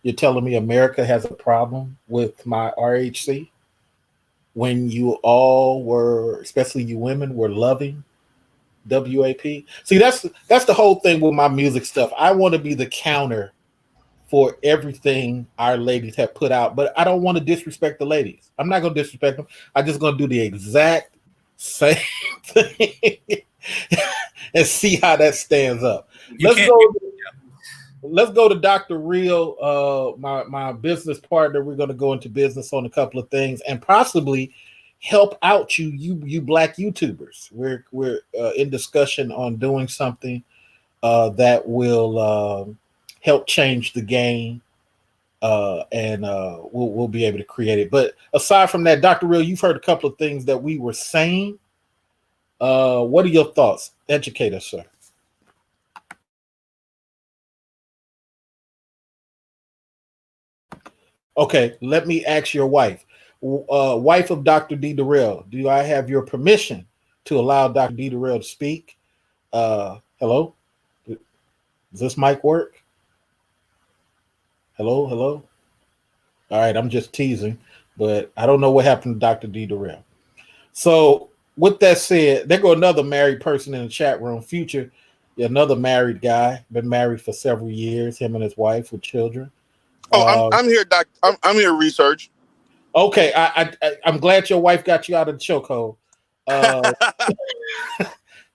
you're telling me America has a problem with my RHC when you all were, especially you women, were loving WAP. See, that's the whole thing with my music stuff. I want to be the counter for everything our ladies have put out, but I don't want to disrespect the ladies. I'm not going to disrespect them. I'm just going to do the exact same thing and see how that stands up. Let's go to Dr. Real, my business partner. We're going to go into business on a couple of things and possibly help out you Black YouTubers. We're in discussion on doing something that will help change the game, and we'll be able to create it. But aside from that, Dr. Real, you've heard a couple of things that we were saying. What are your thoughts? Educate us, sir. Okay, let me ask your wife. Wife of Dr. D. Durrell, do I have your permission to allow Dr. D. Durrell to speak? Hello? Does this mic work? Hello? All right, I'm just teasing, but I don't know what happened to Dr. D. Durrell. So with that said, there go another married person in the chat room. Future, another married guy, been married for several years, him and his wife with children. Oh, I'm here, Doc. I'm here, research. Okay, I'm glad your wife got you out of the chokehold.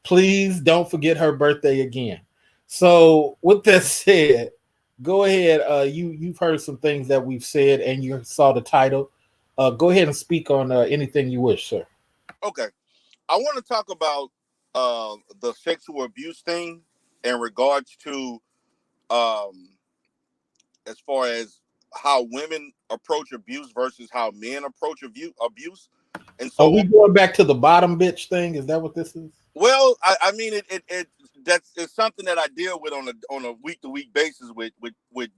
Please don't forget her birthday again. So, with that said, go ahead. You've heard some things that we've said, and you saw the title. Go ahead and speak on anything you wish, sir. Okay, I want to talk about the sexual abuse thing in regards to as far as how women approach abuse versus how men approach abuse. And so, are we going back to the bottom bitch thing? Is that what this is? Well, I mean, it's something that I deal with on a week to week basis with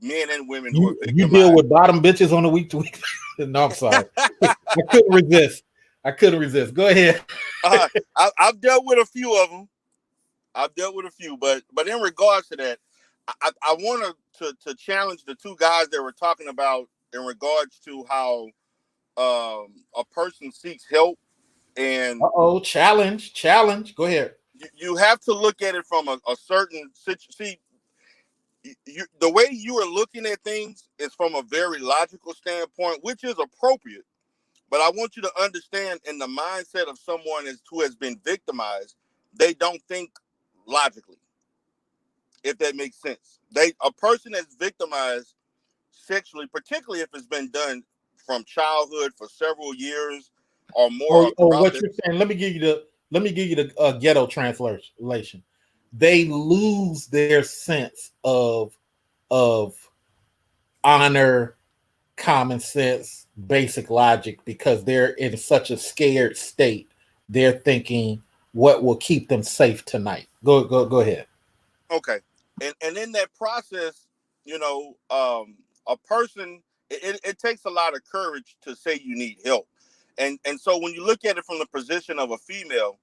men and women who are victimized. You deal with bottom bitches on a week to week. No, I'm sorry. I couldn't resist. Go ahead. I've dealt with a few of them. But in regards to that, I want to challenge the two guys that were talking about in regards to how a person seeks help. And challenge. Go ahead. You have to look at it from a certain situation. See, the way you are looking at things is from a very logical standpoint, which is appropriate. But I want you to understand, in the mindset of someone who has been victimized, they don't think logically, if that makes sense. A person that's victimized sexually, particularly if it's been done from childhood for several years or more. What you're saying? Let me give you the ghetto translation. They lose their sense of honor, common sense, basic logic because they're in such a scared state. They're thinking, what will keep them safe tonight? Go ahead. Okay, and in that process, a person, it takes a lot of courage to say you need help. And so when you look at it from the position of a female,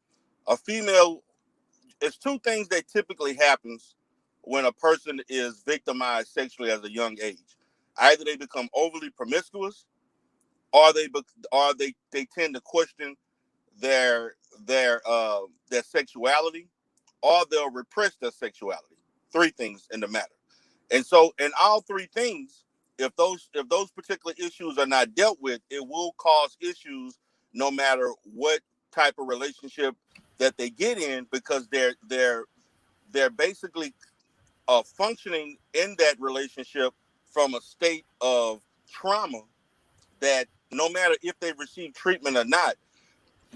it's two things that typically happens when a person is victimized sexually at a young age. Either they become overly promiscuous, or they tend to question their sexuality, or they'll repress their sexuality. 3 things in the matter. And so in all 3 things, if those particular issues are not dealt with, it will cause issues no matter what type of relationship that they get in, because they're basically functioning in that relationship from a state of trauma that no matter if they receive treatment or not,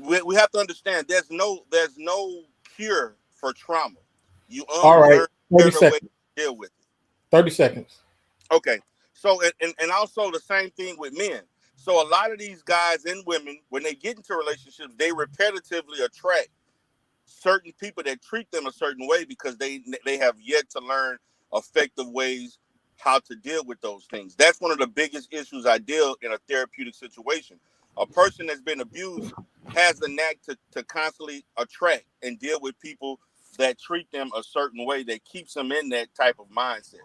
we have to understand there's no cure for trauma. You All only right, learn 30 better way seconds. to deal with it. 30 seconds. Okay. So and also the same thing with men. So a lot of these guys and women, when they get into relationships, they repetitively attract certain people that treat them a certain way because they have yet to learn effective ways how to deal with those things. That's one of the biggest issues I deal in a therapeutic situation. A person that's been abused has the knack to constantly attract and deal with people that treat them a certain way that keeps them in that type of mindset.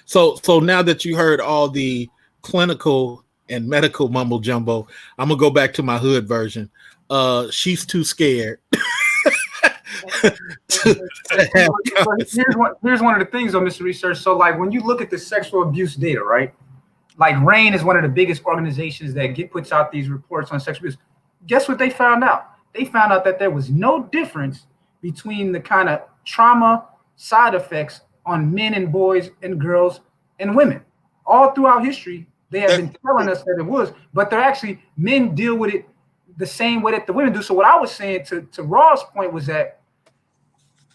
So now that you heard all the clinical and medical mumbo jumbo, I'm gonna go back to my hood version. She's too scared. Here's one of the things, though, Mr. Research. So, like, when you look at the sexual abuse data, right? Like, RAINN is one of the biggest organizations that puts out these reports on sexual abuse. Guess what they found out? They found out that there was no difference between the kind of trauma side effects on men and boys and girls and women. All throughout history, they have been telling us that it was, but they're actually, men deal with it the same way that the women do. So what I was saying to Raw's point was that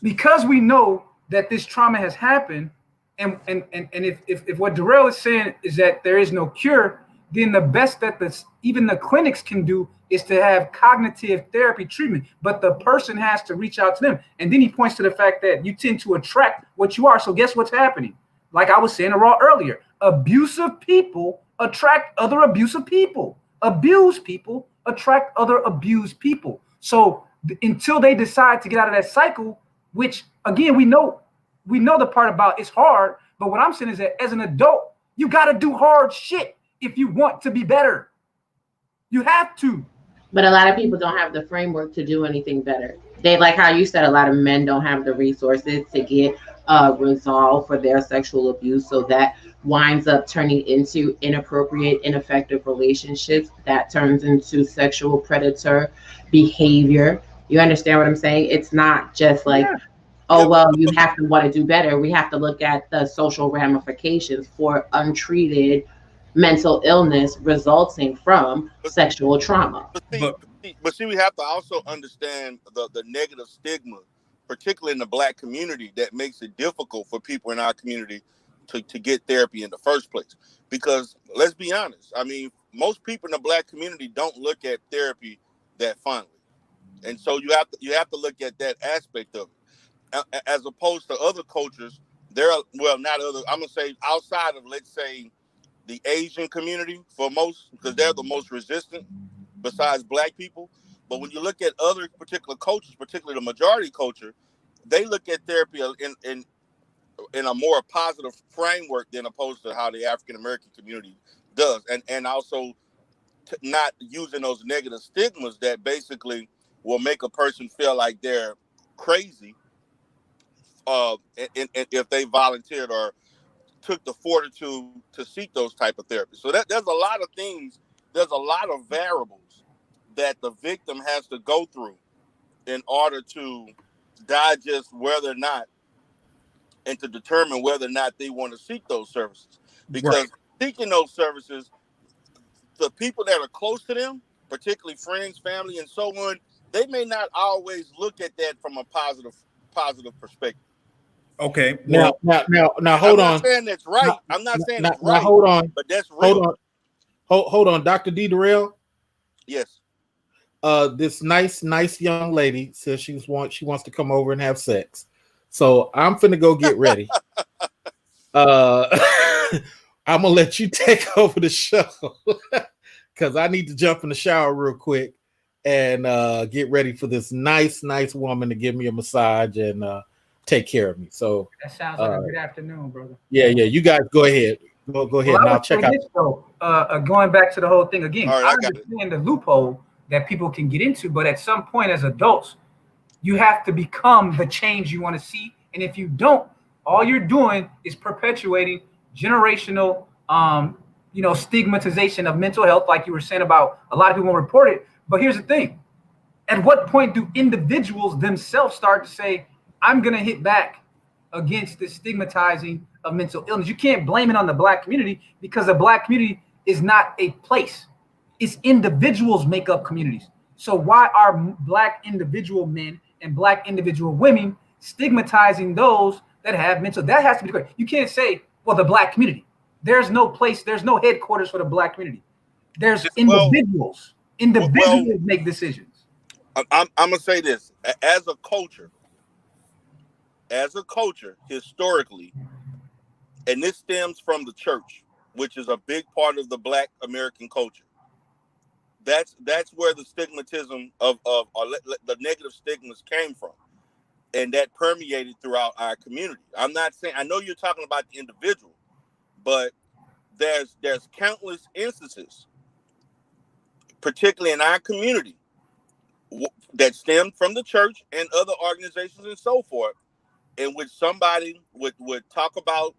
because we know that this trauma has happened, and if what Darrell is saying is that there is no cure, then the best that even the clinics can do is to have cognitive therapy treatment, but the person has to reach out to them. And then he points to the fact that you tend to attract what you are. So guess what's happening? Like I was saying to Raw earlier, abusive people attract other abusive people. Abused people attract other abused people. So until they decide to get out of that cycle, which again, we know the part about it's hard, but what I'm saying is that as an adult, you got to do hard shit if you want to be better. You have to. But a lot of people don't have the framework to do anything better. They, like how you said, a lot of men don't have the resources to get resolve for their sexual abuse. So that winds up turning into inappropriate, ineffective relationships. That turns into sexual predator behavior. You understand what I'm saying? It's not just like, oh, well, you have to want to do better. We have to look at the social ramifications for untreated mental illness resulting from sexual trauma. But see, we have to also understand the negative stigma, particularly in the Black community, that makes it difficult for people in our community to get therapy in the first place. Because let's be honest, I mean, most people in the Black community don't look at therapy that fondly. And so you have to look at that aspect of it. As opposed to other cultures, not other, I'm going to say outside of, let's say, the Asian community for most, because they're the most resistant besides Black people. But when you look at other particular cultures, particularly the majority culture, they look at therapy in a more positive framework than opposed to how the African American community does. And also not using those negative stigmas that basically will make a person feel like they're crazy if they volunteered or took the fortitude to seek those type of therapies. So there's a lot of things, there's a lot of variables that the victim has to go through in order to digest whether or not and to determine whether or not they want to seek those services. Because seeking those services, the people that are close to them, particularly friends, family, and so on, they may not always look at that from a positive perspective. Okay. Now, hold on. I'm not saying that's right. I'm not saying it's right. Now, hold on. But that's real. Hold on, Dr. D. Darrell. Yes. This nice young lady says she wants to come over and have sex. So I'm finna go get ready. I'm gonna let you take over the show because I need to jump in the shower real quick and get ready for this nice woman to give me a massage and take care of me. So that sounds like a good afternoon, brother. Yeah. You guys go ahead. Go ahead. Well, and I'll check out. Going back to the whole thing again, right, I understand the loophole that people can get into, but at some point as adults, You have to become the change you want to see. And if you don't, all you're doing is perpetuating generational, stigmatization of mental health, like you were saying about a lot of people won't report it. But here's the thing. At what point do individuals themselves start to say, I'm going to hit back against the stigmatizing of mental illness? You can't blame it on the Black community, because the Black community is not a place. It's individuals make up communities. So why are Black individual men and Black individual women stigmatizing those that have mental? That has to be clear. You can't say, well, the Black community. There's no place, there's no headquarters for the Black community. There's individuals. Individuals make decisions. I'm gonna say this. As a culture, historically, and this stems from the church, which is a big part of the Black American culture. That's where the stigmatism of the negative stigmas came from, and that permeated throughout our community. I'm not saying, I know you're talking about the individual, but there's countless instances, particularly in our community, that stemmed from the church and other organizations and so forth, in which somebody would talk about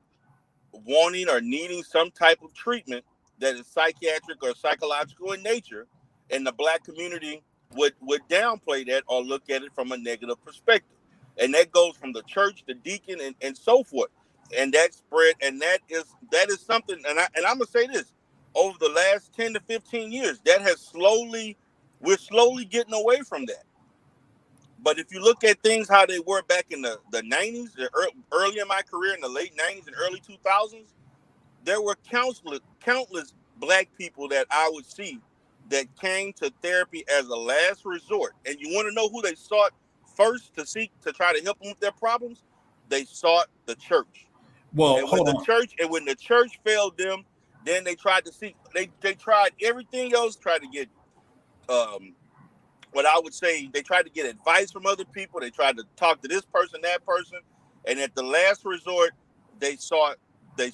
wanting or needing some type of treatment that is psychiatric or psychological in nature, and the Black community would downplay that or look at it from a negative perspective. And that goes from the church, the deacon, and so forth. And that spread, and that is something, and I'm gonna say this, over the last 10 to 15 years, that has we're slowly getting away from that. But if you look at things how they were back in the 90s, early in my career, in the late 90s and early 2000s, there were countless Black people that I would see that came to therapy as a last resort. And you want to know who they sought first to try to help them with their problems? They sought the church. Well, and when the church failed them, then they tried to seek. They tried everything else. Tried to get what I would say, they tried to get advice from other people. They tried to talk to this person, that person, and at the last resort, they sought the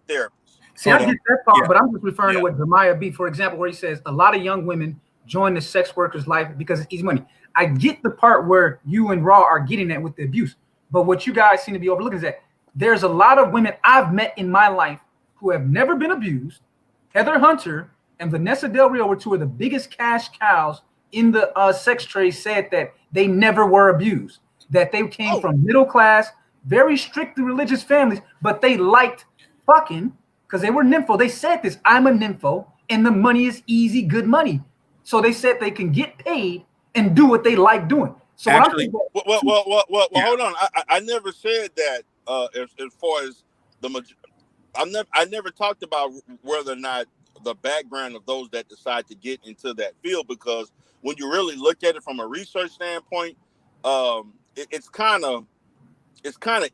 therapist. See, I get that part, but I'm just referring to what Jeremiah B, for example, where he says a lot of young women join the sex worker's life because it's easy money. I get the part where you and Raw are getting at with the abuse, but what you guys seem to be overlooking is that there's a lot of women I've met in my life who have never been abused. Heather Hunter and Vanessa Del Rio were two of the biggest cash cows in the sex trade, said that they never were abused, that they came from middle class, very strictly religious families, but they liked fucking because they were nympho. They said this, I'm a nympho, and the money is easy, good money. So they said they can get paid and do what they like doing. So actually, hold on. I never said that as far as I never talked about whether or not the background of those that decide to get into that field, because when you really look at it from a research standpoint, it's kind of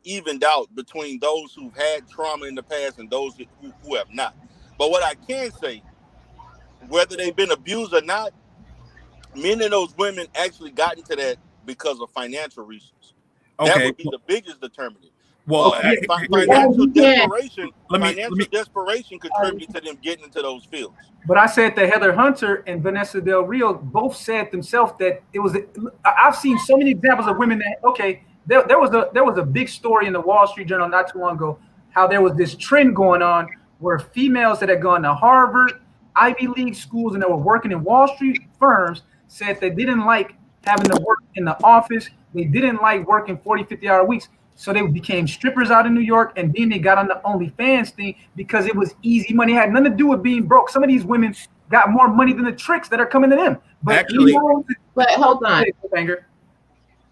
evened out between those who've had trauma in the past and those who have not. But what I can say, whether they've been abused or not, many of those women actually got into that because of financial reasons. Okay. That would be the biggest determinant. Well, financial desperation contributed to them getting into those fields. But I said that Heather Hunter and Vanessa Del Rio both said themselves that it was. I've seen so many examples of women that there was a big story in the Wall Street Journal not too long ago how there was this trend going on where females that had gone to Harvard, Ivy League schools, and that were working in Wall Street firms said they didn't like having to work in the office. They didn't like working 40, 50-hour weeks. So they became strippers out in New York, and then they got on the OnlyFans thing because it was easy money. It had nothing to do with being broke. Some of these women got more money than the tricks that are coming to them. But actually, but hold on.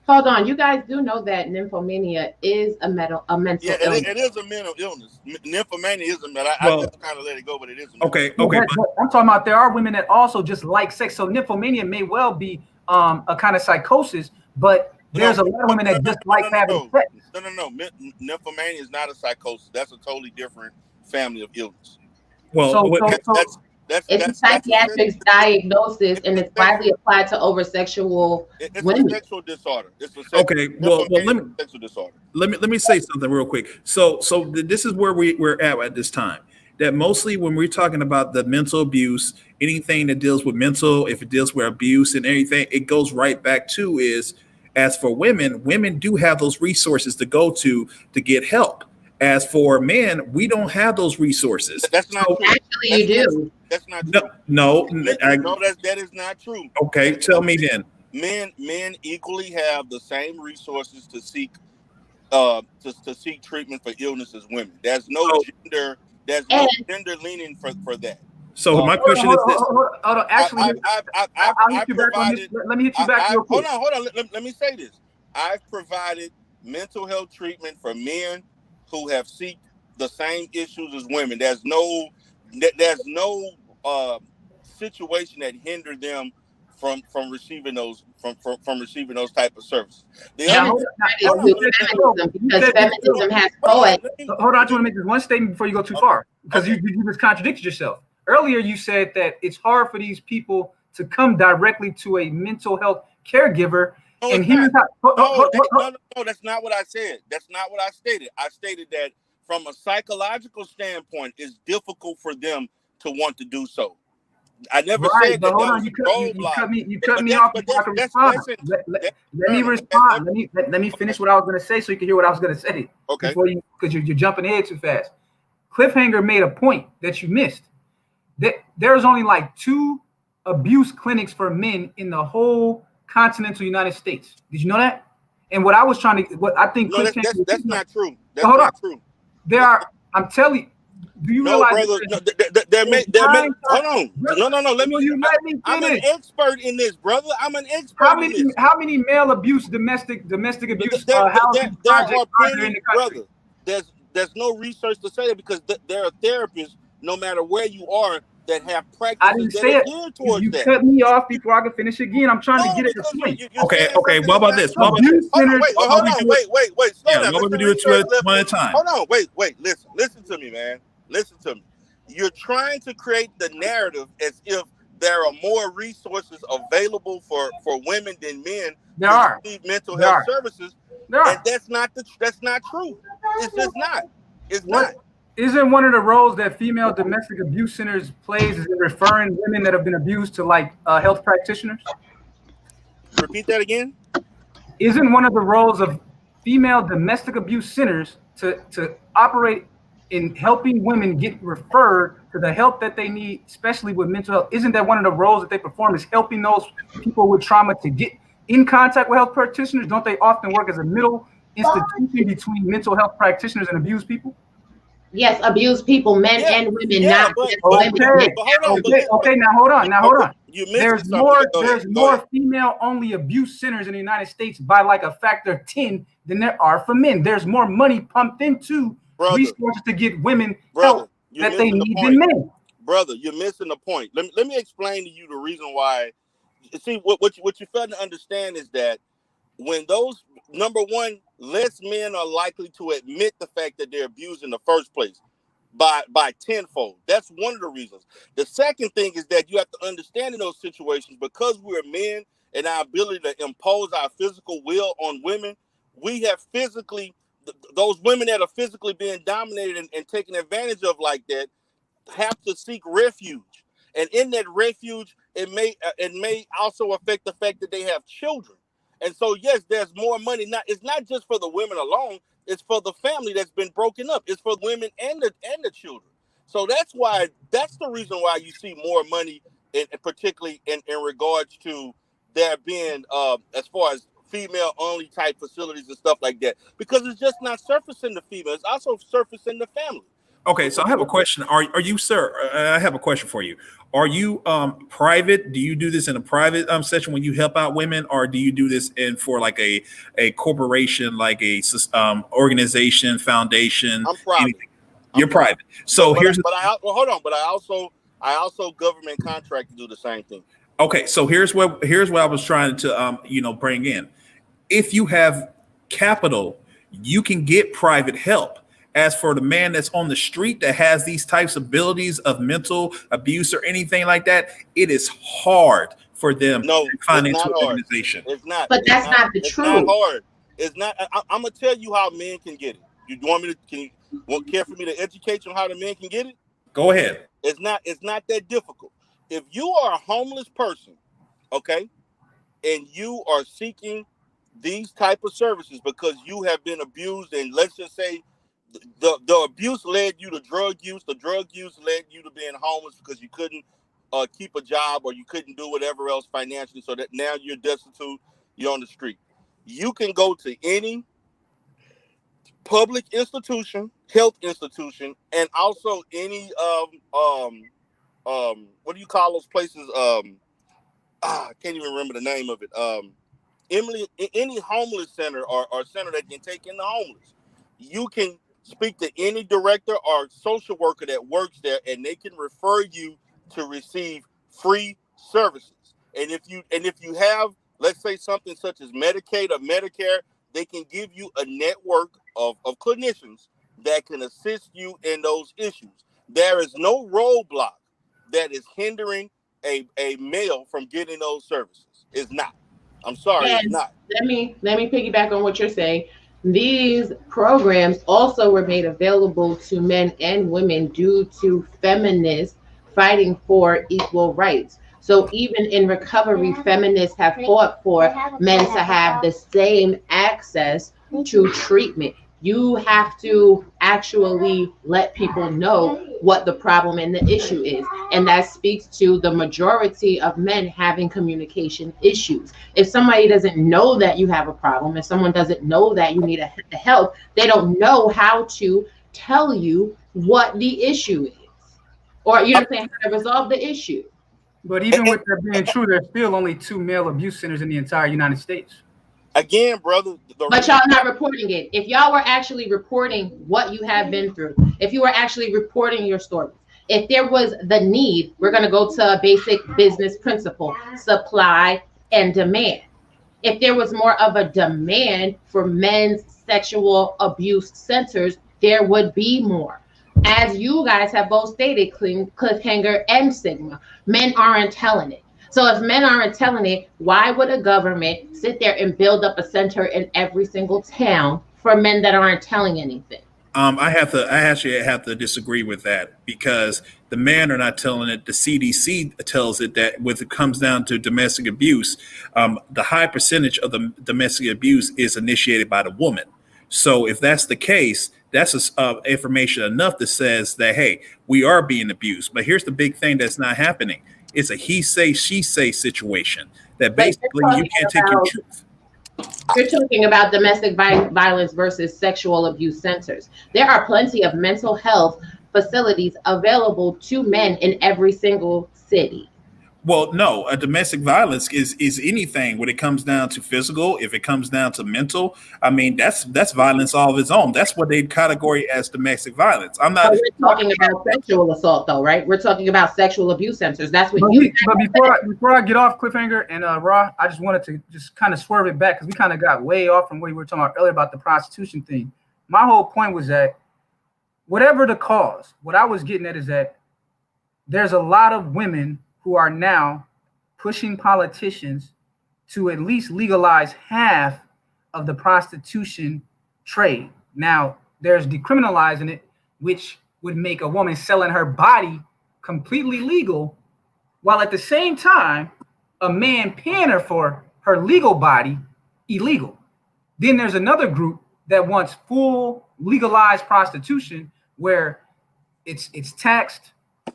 Hold on. You guys do know that nymphomania is a mental illness. It is a mental illness. Nymphomania is a mental. I just kind of let it go, but it is a mental illness. Okay. But I'm talking about there are women that also just like sex. So nymphomania may well be a kind of psychosis, but there's a lot of women that just like having sex. No. Nymphomania is not a psychosis. That's a totally different family of illness. Well, it's a psychiatric diagnosis, and it's widely applied to over-sexual women. It's a sexual disorder. Sexual disorder. Let me say something real quick. So this is where we're at this time. That mostly when we're talking about the mental abuse, anything that deals with mental, if it deals with abuse and everything, it goes right back to is As for women, women do have those resources to go to get help. As for men, we don't have those resources. That's not true. Actually, you do. That's not true. No, That is not true. Okay, tell me then. Men equally have the same resources to seek to seek treatment for illness as women. There's no gender leaning for that. So my question is this. Hold on. Actually, let me hit you back real quick. Hold on. Let me say this. I've provided mental health treatment for men who have seeked the same issues as women. There's no situation that hindered them from receiving those from receiving those type of services. Because feminism has poets. Hold on, I just want to make this one statement before you go too far, because you just contradicted yourself. Earlier, you said that it's hard for these people to come directly to a mental health caregiver. No, and here's how. No, that's not what I said. That's not what I stated. I stated that from a psychological standpoint, it's difficult for them to want to do so. I never said that. Hold on, you cut me off before I can respond. Let me respond. Let me finish what I was going to say so you can hear what I was going to say. Okay. Because you're jumping ahead too fast. Cliffhanger made a point that you missed. There's only like 2 abuse clinics for men in the whole continental United States. Did you know that? And what I was trying to, what I think, no, that's not true. That's hold not on. true. There are. I'm telling you. Do you No, realize? brother. Hold on. No. Let me. I'm an expert in this, brother. I'm an expert in this. How many male abuse, domestic abuse housing projects are there in the country? Brother, there's no research to say that, because there are therapists, no matter where you are, that have practices. I didn't say it. You cut me off before I could finish again. I'm trying to get at the point. Okay. What about this? Hold on. Wait. Slow down. What about we do it one at a time? Hold on. Wait. Listen to me, man. Listen to me. You're trying to create the narrative as if there are more resources available for women than men to receive mental health services. And that's not true. It's just not. It's not. Isn't one of the roles that female domestic abuse centers plays is in referring women that have been abused to like health practitioners? Repeat that again. Isn't one of the roles of female domestic abuse centers to operate in helping women get referred to the help that they need, especially with mental health? Isn't that one of the roles that they perform, is helping those people with trauma to get in contact with health practitioners? Don't they often work as a middle institution between mental health practitioners and abused people? Yes, abused people, men and women, not just women. Okay, now hold on. There's more ahead. female-only abuse centers in the United States by like a factor of 10 than there are for men. There's more money pumped into resources to get women help that they need than men. Brother, you're missing the point. Let me explain to you the reason why. See, what you fail to understand is that when those, number one, less men are likely to admit the fact that they're abused in the first place by tenfold. That's one of the reasons. The second thing is that you have to understand in those situations, because we're men and our ability to impose our physical will on women, we have physically, those women that are physically being dominated and taken advantage of like that have to seek refuge. And in that refuge, it may also affect the fact that they have children. And so, yes, there's more money. It's not just for the women alone. It's for the family that's been broken up. It's for women and the children. So that's the reason why you see more money, particularly in regards to there being, as far as female-only type facilities and stuff like that. Because it's just not surfacing the female. It's also surfacing the family. Okay, so I have a question. Are you, sir? I have a question for you. Are you private? Do you do this in a private session when you help out women, or do you do this for like a corporation, like a organization, foundation? I'm private. You're private. So hold on. But I also government contract to do the same thing. Okay, so here's what I was trying to bring in. If you have capital, you can get private help. As for the man that's on the street that has these types of abilities of mental abuse or anything like that, it is hard for them to find into an organization. It's not. But that's not the truth. It's not hard. It's not. I'm gonna tell you how men can get it. You want me to? Can you care for me to educate you on how the men can get it? Go ahead. It's not that difficult. If you are a homeless person, okay, and you are seeking these type of services because you have been abused, and let's just say the abuse led you to drug use. The drug use led you to being homeless because you couldn't keep a job or you couldn't do whatever else financially, so that now you're destitute, you're on the street. You can go to any public institution, health institution, and also any what do you call those places? I can't even remember the name of it. Any homeless center or center that can take in the homeless. You can speak to any director or social worker that works there, and they can refer you to receive free services. And if you have, let's say, something such as Medicaid or Medicare, they can give you a network of clinicians that can assist you in those issues. There is no roadblock that is hindering a male from getting those services. It's not. I'm sorry, And it's not. let me piggyback on what you're saying. These programs also were made available to men and women due to feminists fighting for equal rights. So even in recovery, feminists have fought for men to have the same access to treatment. You have to actually let people know what the problem and the issue is. And that speaks to the majority of men having communication issues. If somebody doesn't know that you have a problem, if someone doesn't know that you need help, they don't know how to tell you what the issue is. Or you know what I'm saying, how to resolve the issue. But even with that being true, there's still only 2 male abuse centers in the entire United States. Again, brother. But y'all not reporting it. If y'all were actually reporting what you have been through, if you were actually reporting your stories, if there was the need, we're going to go to a basic business principle, supply and demand. If there was more of a demand for men's sexual abuse centers, there would be more. As you guys have both stated, Cliffhanger and Sigma, men aren't telling it. So if men aren't telling it, why would a government sit there and build up a center in every single town for men that aren't telling anything? I actually have to disagree with that, because the men are not telling it. The CDC tells it that when it comes down to domestic abuse, the high percentage of the domestic abuse is initiated by the woman. So if that's the case, that's information enough that says that, hey, we are being abused. But here's the big thing that's not happening. It's a he say, she say situation that basically you can't take your truth. You're talking about domestic violence versus sexual abuse centers. There are plenty of mental health facilities available to men in every single city. Well, no, a domestic violence is anything when it comes down to physical. If it comes down to mental, I mean, that's violence all of its own. That's what they category as domestic violence. I'm not. But we're talking about sexual assault, though, right? We're talking about sexual abuse centers. That's what But before I get off, Cliffhanger and Raw, I just wanted to just kind of swerve it back because we kind of got way off from what we were talking about earlier about the prostitution thing. My whole point was that whatever the cause, what I was getting at is that there's a lot of women who are now pushing politicians to at least legalize half of the prostitution trade. Now, there's decriminalizing it, which would make a woman selling her body completely legal, while at the same time, a man paying her for her legal body illegal. Then there's another group that wants full legalized prostitution where it's taxed,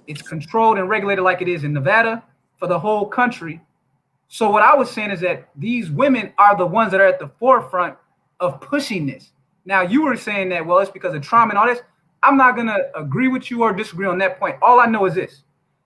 it's controlled and regulated like it is in Nevada for the whole country. So what I was saying is that these women are the ones that are at the forefront of pushing this. Now, you were saying that, well, it's because of trauma and all this. I'm not going to agree with you or disagree on that point. All I know is this.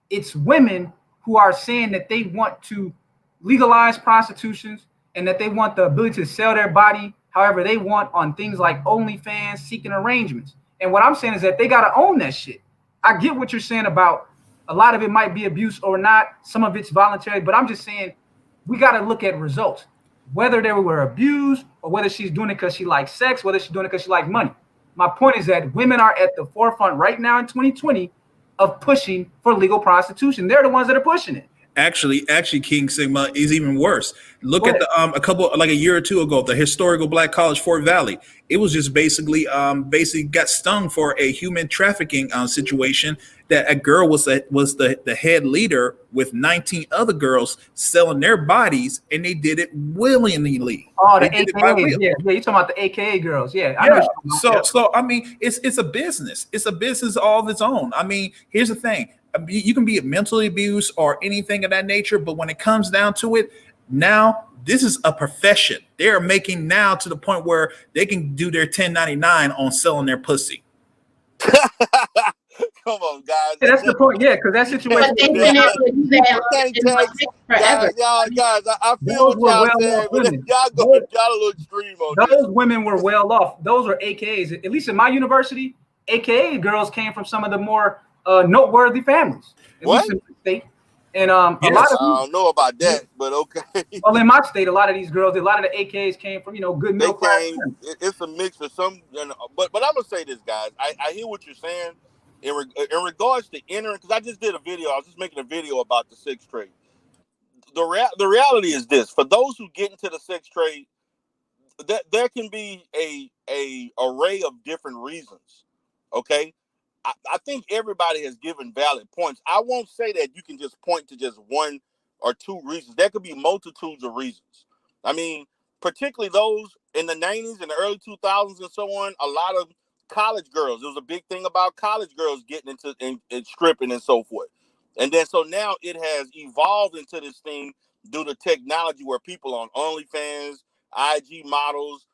It's women who are saying that they want to legalize prostitutions and that they want the ability to sell their body however they want on things like OnlyFans, seeking arrangements. And what I'm saying is that they got to own that shit. I get what you're saying about a lot of it might be abuse or not. Some of it's voluntary, but I'm just saying we got to look at results, whether they were abused or whether she's doing it because she likes sex, whether she's doing it because she likes money. My point is that women are at the forefront right now in 2020 of pushing for legal prostitution. They're the ones that are pushing it. Actually, King Sigma is even worse. Look at the a year or two ago, the historical black college Fort Valley. It was just basically got stung for a human trafficking situation. That a girl was the head leader with 19 other girls selling their bodies, and they did it willingly. Oh, the They did it by AKA, will. yeah, you're talking about the AKA girls, yeah. I Yeah. know. So I mean, it's a business. It's a business all of its own. I mean, here's the thing: you can be mentally abused or anything of that nature, but when it comes down to it, now this is a profession. They are making now to the point where they can do their 1099 on selling their pussy. Come on, guys. Yeah, that's the point. Yeah, because that situation. But they've been able to do that forever. Guys, I feel Those what were y'all saying, but women. y'all a little extreme on this. Those women were well off. Those are AKAs. At least in my university, AKA girls came from some of the more noteworthy families. At least in the state. And a lot of I don't know about that, but okay. Well, in my state, a lot of these girls, a lot of the AKAs came from good middle class. It's a mix of some, but I'm gonna say this, guys. I hear what you're saying in regards to entering, because I just did a video. I was just making a video about the sex trade. The reality is this: for those who get into the sex trade, that there can be a array of different reasons. Okay. I think everybody has given valid points. I won't say that you can just point to just one or two reasons. There could be multitudes of reasons. I mean, particularly those in the 90s and the early 2000s and so on, a lot of college girls. There was a big thing about college girls getting into and stripping and so forth. And then so now it has evolved into this thing due to technology where people on OnlyFans, IG models,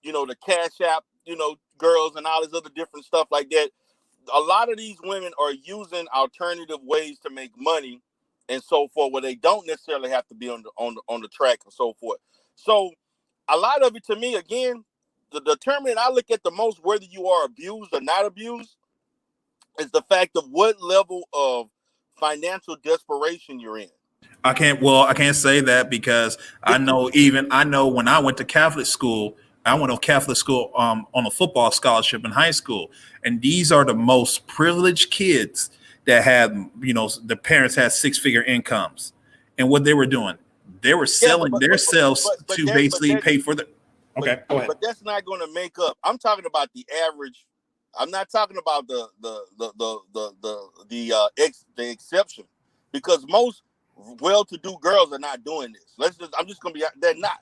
the Cash App, girls and all this other different stuff like that. A lot of these women are using alternative ways to make money and so forth, where they don't necessarily have to be on the track and so forth. So a lot of it, to me, again, the determinant I look at the most, whether you are abused or not abused, is the fact of what level of financial desperation you're in. I can't say that because I know when I went to Catholic school, I went to Catholic school on a football scholarship in high school. And these are the most privileged kids that had, the parents had 6-figure incomes. And what they were doing, they were selling themselves to basically pay for the. Okay, go ahead. But that's not going to make up. I'm talking about the average. I'm not talking about the exception, because most well-to-do girls are not doing this. I'm just going to be. They're not.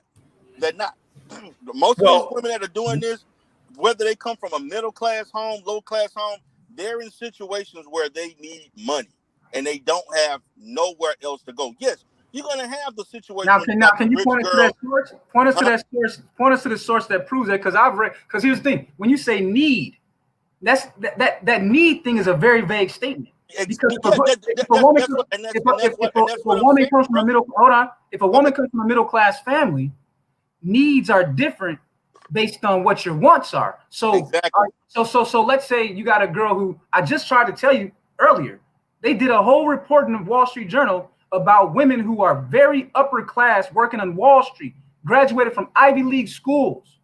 Most of these women that are doing this, whether they come from a middle-class home, low-class home, they're in situations where they need money and they don't have nowhere else to go. Yes, you're going to have the situation. Now, can you point us to that source? Point us to the source that proves that, because here's the thing. When you say need, that need thing is a very vague statement. Because if a woman comes from a middle class family, needs are different based on what your wants are. So, exactly. So let's say you got a girl who, I just tried to tell you earlier, they did a whole report in the Wall Street Journal about women who are very upper class working on Wall Street, graduated from Ivy League schools,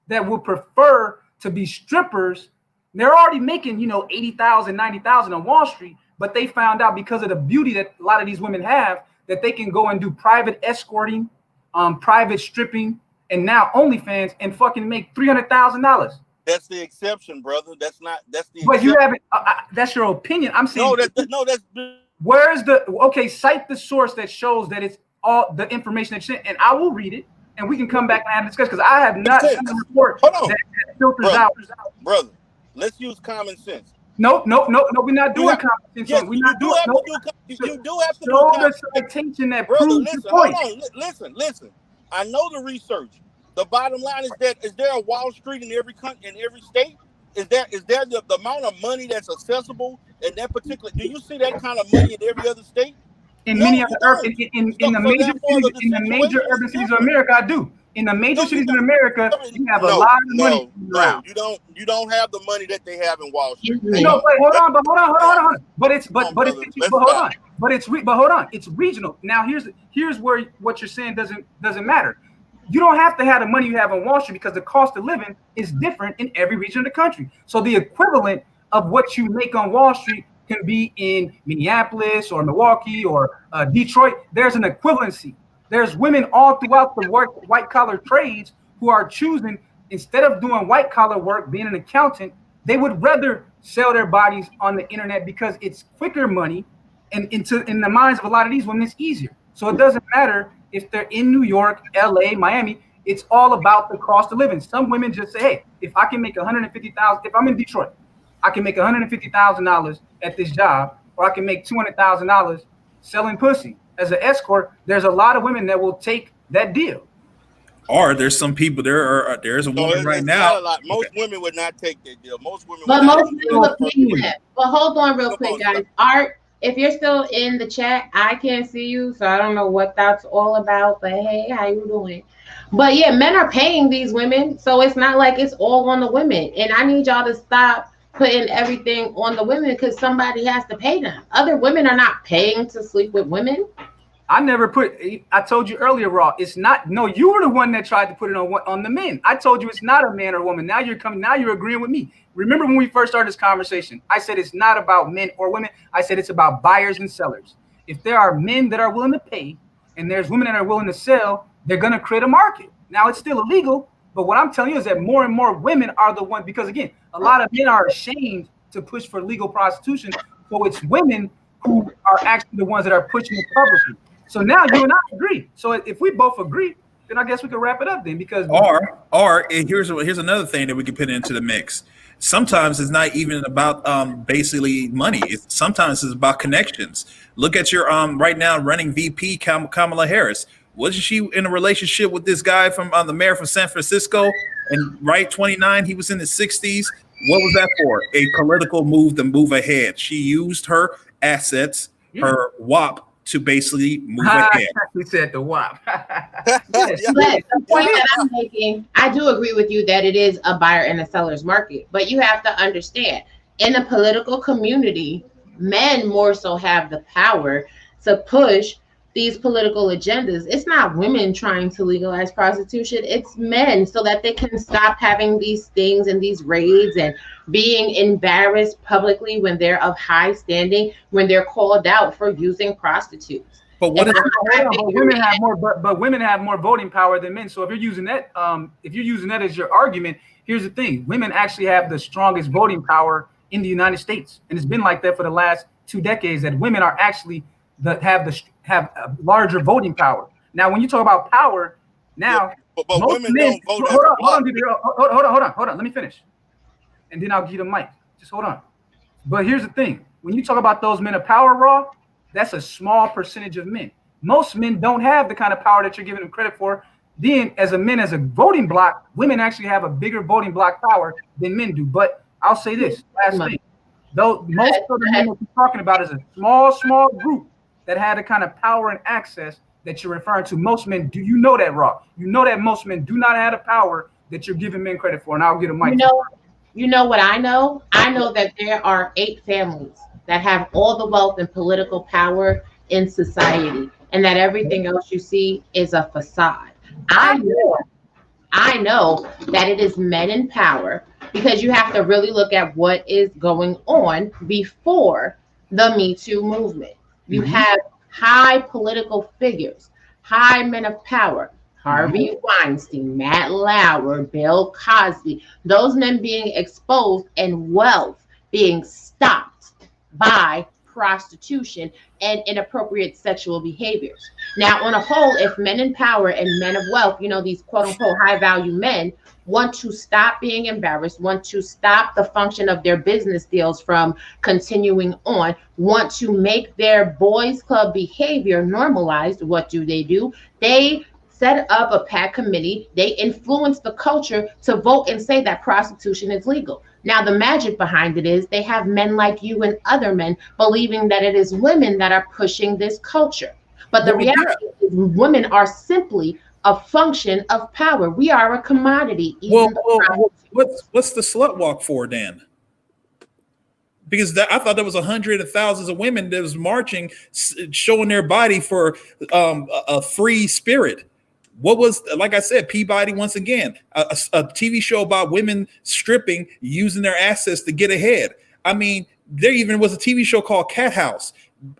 that would prefer to be strippers. They're already making, $80,000, $90,000 on Wall Street, but they found out because of the beauty that a lot of these women have, that they can go and do private escorting, private stripping, and now OnlyFans, and fucking make $300,000. That's the exception, brother. That's the. But exception. you haven't. That's your opinion. I'm saying. That's. Where's cite the source that shows that it's all the information that you sent, and I will read it, and we can come back and have a discussion, because I have not seen the report that filters out. Brother, let's use common sense. No, we're not doing common sense. Yes, we're not doing. You do have to do the citation that proves listen, the point. hold on, listen. I know the research. The bottom line is that is there a Wall Street in every state? Is there the amount of money that's accessible in that particular? Do you see that kind of money in every other state? In many other in the major urban cities of America, I do. In the major cities in America, you have a lot of money. No, you don't have the money that they have in Wall Street. No, wait, hold on. Hold on. It's regional. Now here's where what you're saying doesn't matter. You don't have to have the money you have on Wall Street, because the cost of living is different in every region of the country. So the equivalent of what you make on Wall Street can be in Minneapolis or Milwaukee or Detroit. There's an equivalency. There's women all throughout the white collar trades who are choosing, instead of doing white collar work, being an accountant, they would rather sell their bodies on the internet because it's quicker money, and in the minds of a lot of these women, it's easier. So it doesn't matter if they're in New York, LA, Miami. It's all about the cost of living. Some women just say, hey, if I can make $150,000, if I'm in Detroit, I can make $150,000 at this job, or I can make $200,000 selling pussy as an escort. There's a lot of women that will take that deal. Or there's some people there's a woman right now. Not a lot. Most women would not take that deal. Most women. But most women would pay that. But hold on real quick, guys. Art, if you're still in the chat, I can't see you, so I don't know what that's all about. But hey, how you doing? But yeah, men are paying these women, so it's not like it's all on the women. And I need y'all to stop putting everything on the women because somebody has to pay them. Other women are not paying to sleep with women. I told you earlier, Raw, it's not, no, you were the one that tried to put it on the men. I told you it's not a man or woman. Now you're agreeing with me. Remember when we first started this conversation, I said it's not about men or women. I said it's about buyers and sellers. If there are men that are willing to pay and there's women that are willing to sell, they're going to create a market. Now it's still illegal, but what I'm telling you is that more and more women are the ones, because again, a lot of men are ashamed to push for legal prostitution. So it's women who are actually the ones that are pushing it publicly. So now you and I agree. So if we both agree, then I guess we can wrap it up then, because here's another thing that we can put into the mix. Sometimes it's not even about basically money. Sometimes it's about connections. Look at your right now running VP Kamala Harris. Wasn't she in a relationship with this guy from the mayor from San Francisco? And right, 29, he was in his 60s. What was that for? A political move to move ahead. She used her assets, her WAP, to basically move ahead. We said the WAP. But the point that I'm making, I do agree with you that it is a buyer and a seller's market. But you have to understand, in the political community, men more so have the power to push these political agendas. It's not women trying to legalize prostitution, it's men, so that they can stop having these things and these raids and being embarrassed publicly when they're of high standing, when they're called out for using prostitutes. But what women have more voting power than men. So if you're using that, as your argument, here's the thing: women actually have the strongest voting power in the United States, and it's been like that for the last 2 decades. That women are actually have a larger voting power. Now, when you talk about power, now but women don't vote. Hold on. Let me finish, and then I'll give you the mic. Just hold on. But here's the thing: when you talk about those men of power, Raw, that's a small percentage of men. Most men don't have the kind of power that you're giving them credit for. Then, as a voting block, women actually have a bigger voting block power than men do. But I'll say this last thing: though most of the men that you're talking about is a small group that had the kind of power and access that you're referring to. Most men, do you know that, Rock? You know that most men do not have the power that you're giving men credit for. And I'll get a mic. You know what I know? I know that there are 8 families that have all the wealth and political power in society, and that everything else you see is a facade. I know that it is men in power, because you have to really look at what is going on before the Me Too movement. You have high political figures, high men of power, Harvey Weinstein, Matt Lauer, Bill Cosby, those men being exposed and wealth being stopped by prostitution and inappropriate sexual behaviors. Now, on a whole, if men in power and men of wealth, these quote unquote high value men, want to stop being embarrassed, want to stop the function of their business deals from continuing on, want to make their boys club behavior normalized, what do? They set up a PAC committee. They influence the culture to vote and say that prostitution is legal. Now, the magic behind it is they have men like you and other men believing that it is women that are pushing this culture. But the reality is women are simply a function of power. We are a commodity. What's the slut walk for then? Because I thought there was hundreds of thousands of women that was marching, showing their body for a free spirit. What was, like I said, Peabody once again, a TV show about women stripping, using their assets to get ahead. I mean, There even was a TV show called Cat House.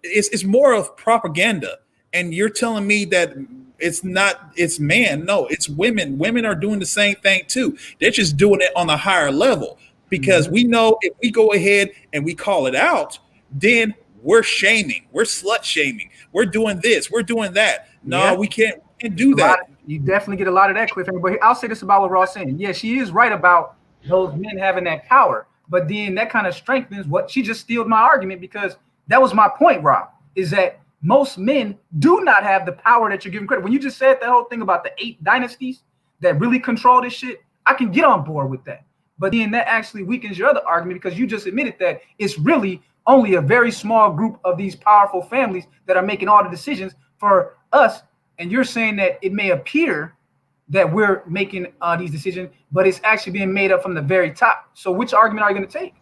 It's more of propaganda. And you're telling me that it's not, it's man. No, it's women. Women are doing the same thing too. They're just doing it on a higher level because we know if we go ahead and we call it out, then we're shaming, we're slut shaming, we're doing this, we're doing that. No, we can't do that. You definitely get a lot of that, Cliffhanger. But I'll say this about what Ross saying. Yeah, she is right about those men having that power. But then that kind of strengthens what she just stealed my argument, because that was my point, Rob, is that most men do not have the power that you're giving credit. When you just said that whole thing about the 8 dynasties that really control this shit, I can get on board with that. But then that actually weakens your other argument, because you just admitted that it's really only a very small group of these powerful families that are making all the decisions for us. And you're saying that it may appear that we're making these decisions, but it's actually being made up from the very top. So which argument are you going to take?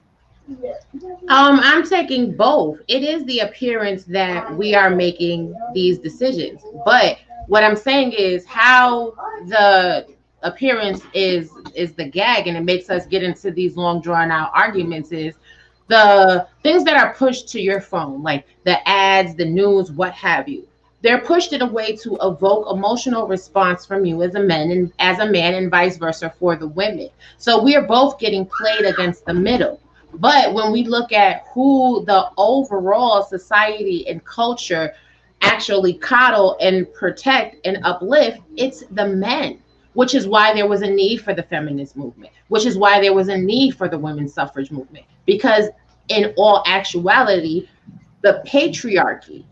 I'm taking both. It is the appearance that we are making these decisions, but what I'm saying is how the appearance is the gag, and it makes us get into these long drawn out arguments, is the things that are pushed to your phone, like the ads, the news, what have you. They're pushed in a way to evoke emotional response from you as a man and vice versa for the women. So we are both getting played against the middle. But when we look at who the overall society and culture actually coddle and protect and uplift, it's the men, which is why there was a need for the feminist movement, which is why there was a need for the women's suffrage movement, because in all actuality, the patriarchy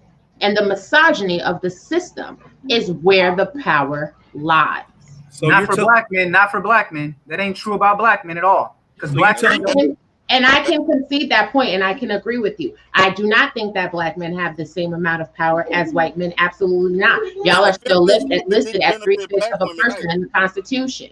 and the misogyny of the system is where the power lies. So not for black men, not for black men. That ain't true about black men at all. Because black men. And I can concede that point, and I can agree with you. I do not think that black men have the same amount of power as white men. Absolutely not. Y'all are still listed as 3/5 of a person in the Constitution.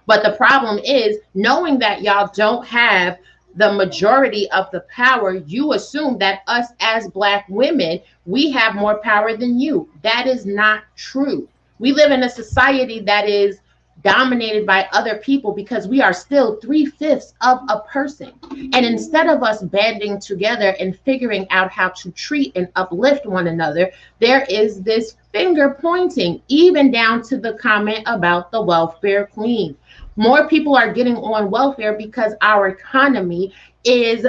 But the problem is, knowing that y'all don't have the majority of the power, you assume that us as black women, we have more power than you. That is not true. We live in a society that is dominated by other people because we are still 3/5 of a person. And instead of us banding together and figuring out how to treat and uplift one another, there is this finger pointing, even down to the comment about the welfare queen. More people are getting on welfare because our economy is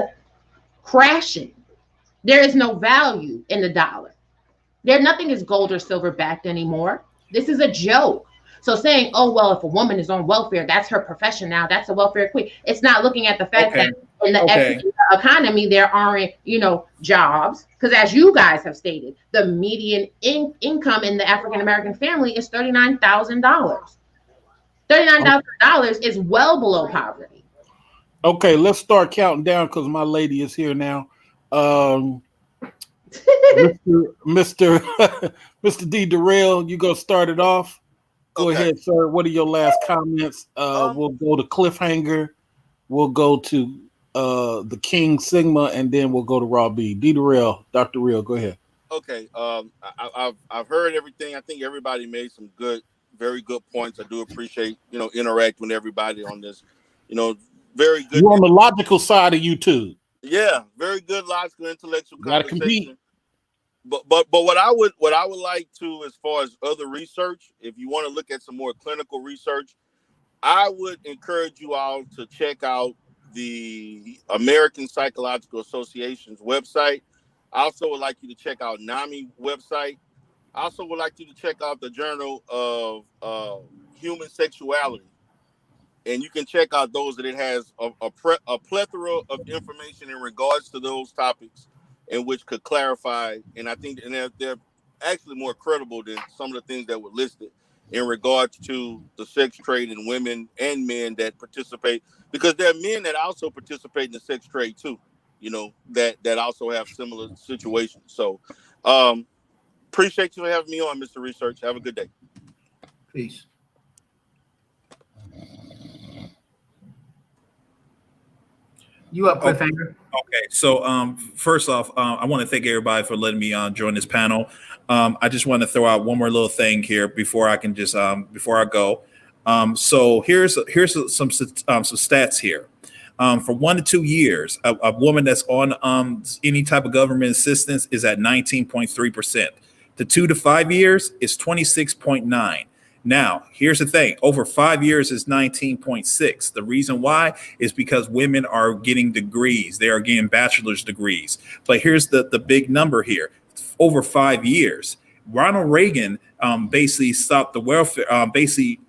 crashing. There is no value in the dollar. Nothing is gold or silver backed anymore. This is a joke. So saying, oh, well, if a woman is on welfare, that's her profession now, that's a welfare queen. It's not looking at the fact that in the economy, there aren't, jobs. Because as you guys have stated, the median income in the African-American family is $39,000. $39,000 is well below poverty. Okay, let's start counting down because my lady is here now. Mr. D. Durrell, you go start it off. Go ahead, sir. What are your last comments? We'll go to Cliffhanger. We'll go to the King Sigma, and then we'll go to Raw B. D. Durrell, Dr. Real, go ahead. Okay. I've heard everything. I think everybody made some very good points. I do appreciate, interacting with everybody on this. Very good. You're on the logical side of YouTube. Yeah, very good logical, intellectual conversation. But what I would like to, as far as other research, if you want to look at some more clinical research, I would encourage you all to check out the American Psychological Association's website. I also would like you to check out NAMI website. I also would like you to check out the Journal of Human Sexuality. And you can check out those that it has a plethora of information in regards to those topics, in which could clarify, and I think they're actually more credible than some of the things that were listed in regards to the sex trade and women and men that participate, because there are men that also participate in the sex trade too, that also have similar situations. So appreciate you having me on, Mr. Research. Have a good day. Peace. You up, Cliffhanger? Okay, so first off, I want to thank everybody for letting me join this panel. I just want to throw out one more little thing here before I can before I go. So here's some stats here. For 1 to 2 years, a woman that's on any type of government assistance is at 19.3%. To 2 to 5 years is 26.9. Now, here's the thing. Over 5 years is 19.6. The reason why is because women are getting degrees. They are getting bachelor's degrees. But here's the big number here. Over 5 years, Ronald Reagan basically stopped the welfare, basically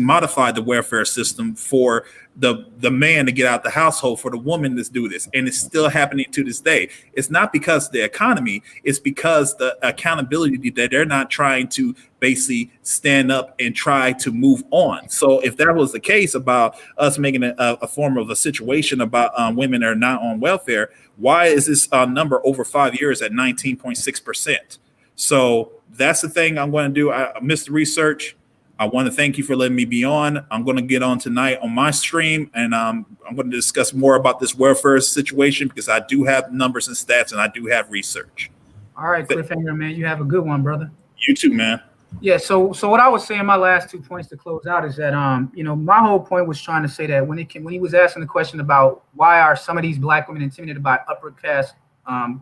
modified the welfare system for the man to get out the household, for the woman to do this, and it's still happening to this day. It's not because of the economy, it's because the accountability that they're not trying to basically stand up and try to move on. So if that was the case about us making a form of a situation about women that are not on welfare, why is this number over 5 years at 19.6%? So that's the thing I'm going to do. I missed the research. I want to thank you for letting me be on. I'm going to get on tonight on my stream, and I'm going to discuss more about this welfare situation because I do have numbers and stats, and I do have research. All right, Cliffhanger, man. You have a good one, brother. You too, man. Yeah. So what I was saying, my last 2 points to close out is that my whole point was trying to say that when he was asking the question about why are some of these black women intimidated by upper caste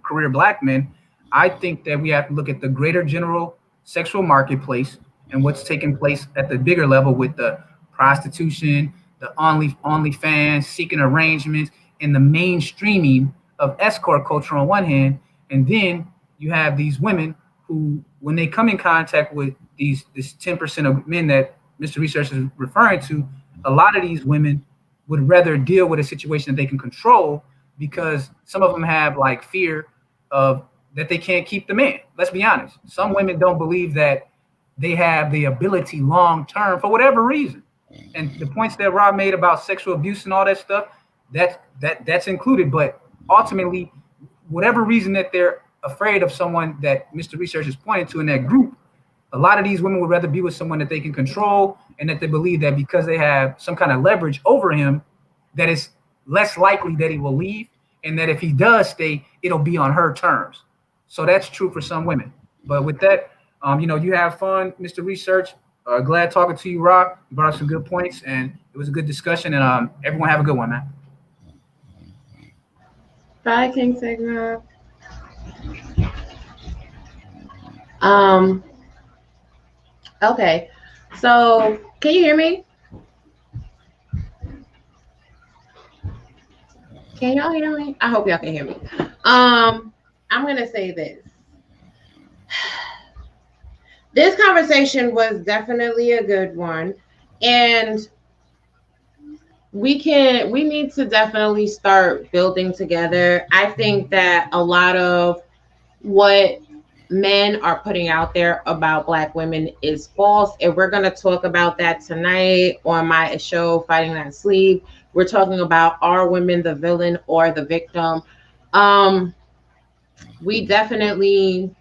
career black men, I think that we have to look at the greater general sexual marketplace and what's taking place at the bigger level with the prostitution, the OnlyFans, seeking arrangements, and the mainstreaming of escort culture on one hand. And then you have these women who, when they come in contact with this 10% of men that Mr. Research is referring to, a lot of these women would rather deal with a situation that they can control because some of them have like fear of that they can't keep the man. Let's be honest. Some women don't believe that they have the ability long term for whatever reason. And the points that Rob made about sexual abuse and all that stuff, that's included. But ultimately, whatever reason that they're afraid of someone that Mr. Research is pointing to in that group, a lot of these women would rather be with someone that they can control and that they believe that because they have some kind of leverage over him, that it's less likely that he will leave, and that if he does stay, it'll be on her terms. So that's true for some women. But with that, you have fun, Mr. Research. Glad talking to you, Rob. You brought up some good points, and it was a good discussion. And everyone have a good one, man. Bye, King Sigma. Okay. So, can you hear me? Can y'all hear me? I hope y'all can hear me. I'm gonna say this. This conversation was definitely a good one, and we need to definitely start building together. I think that a lot of what men are putting out there about Black women is false, and we're going to talk about that tonight on my show, Fighting That Sleep. We're talking about, are women the villain or the victim? We definitely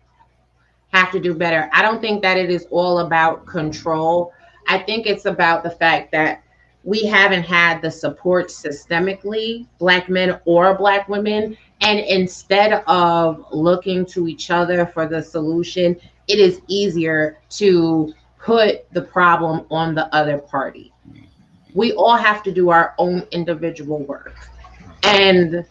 have to do better. I don't think that it is all about control. I think it's about the fact that we haven't had the support systemically, Black men or Black women. And instead of looking to each other for the solution, it is easier to put the problem on the other party. We all have to do our own individual work. And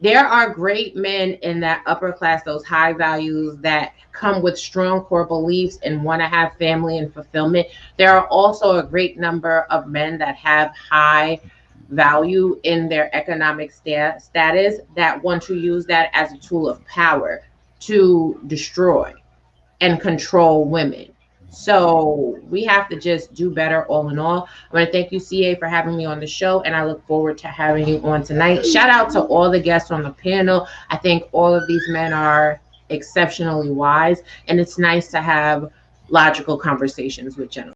there are great men in that upper class, those high values that come with strong core beliefs and want to have family and fulfillment. There are also a great number of men that have high value in their economic status that want to use that as a tool of power to destroy and control women. So we have to just do better all in all. I want to thank you, CA, for having me on the show, and I look forward to having you on tonight. Shout out to all the guests on the panel. I think all of these men are exceptionally wise, and it's nice to have logical conversations with gentlemen.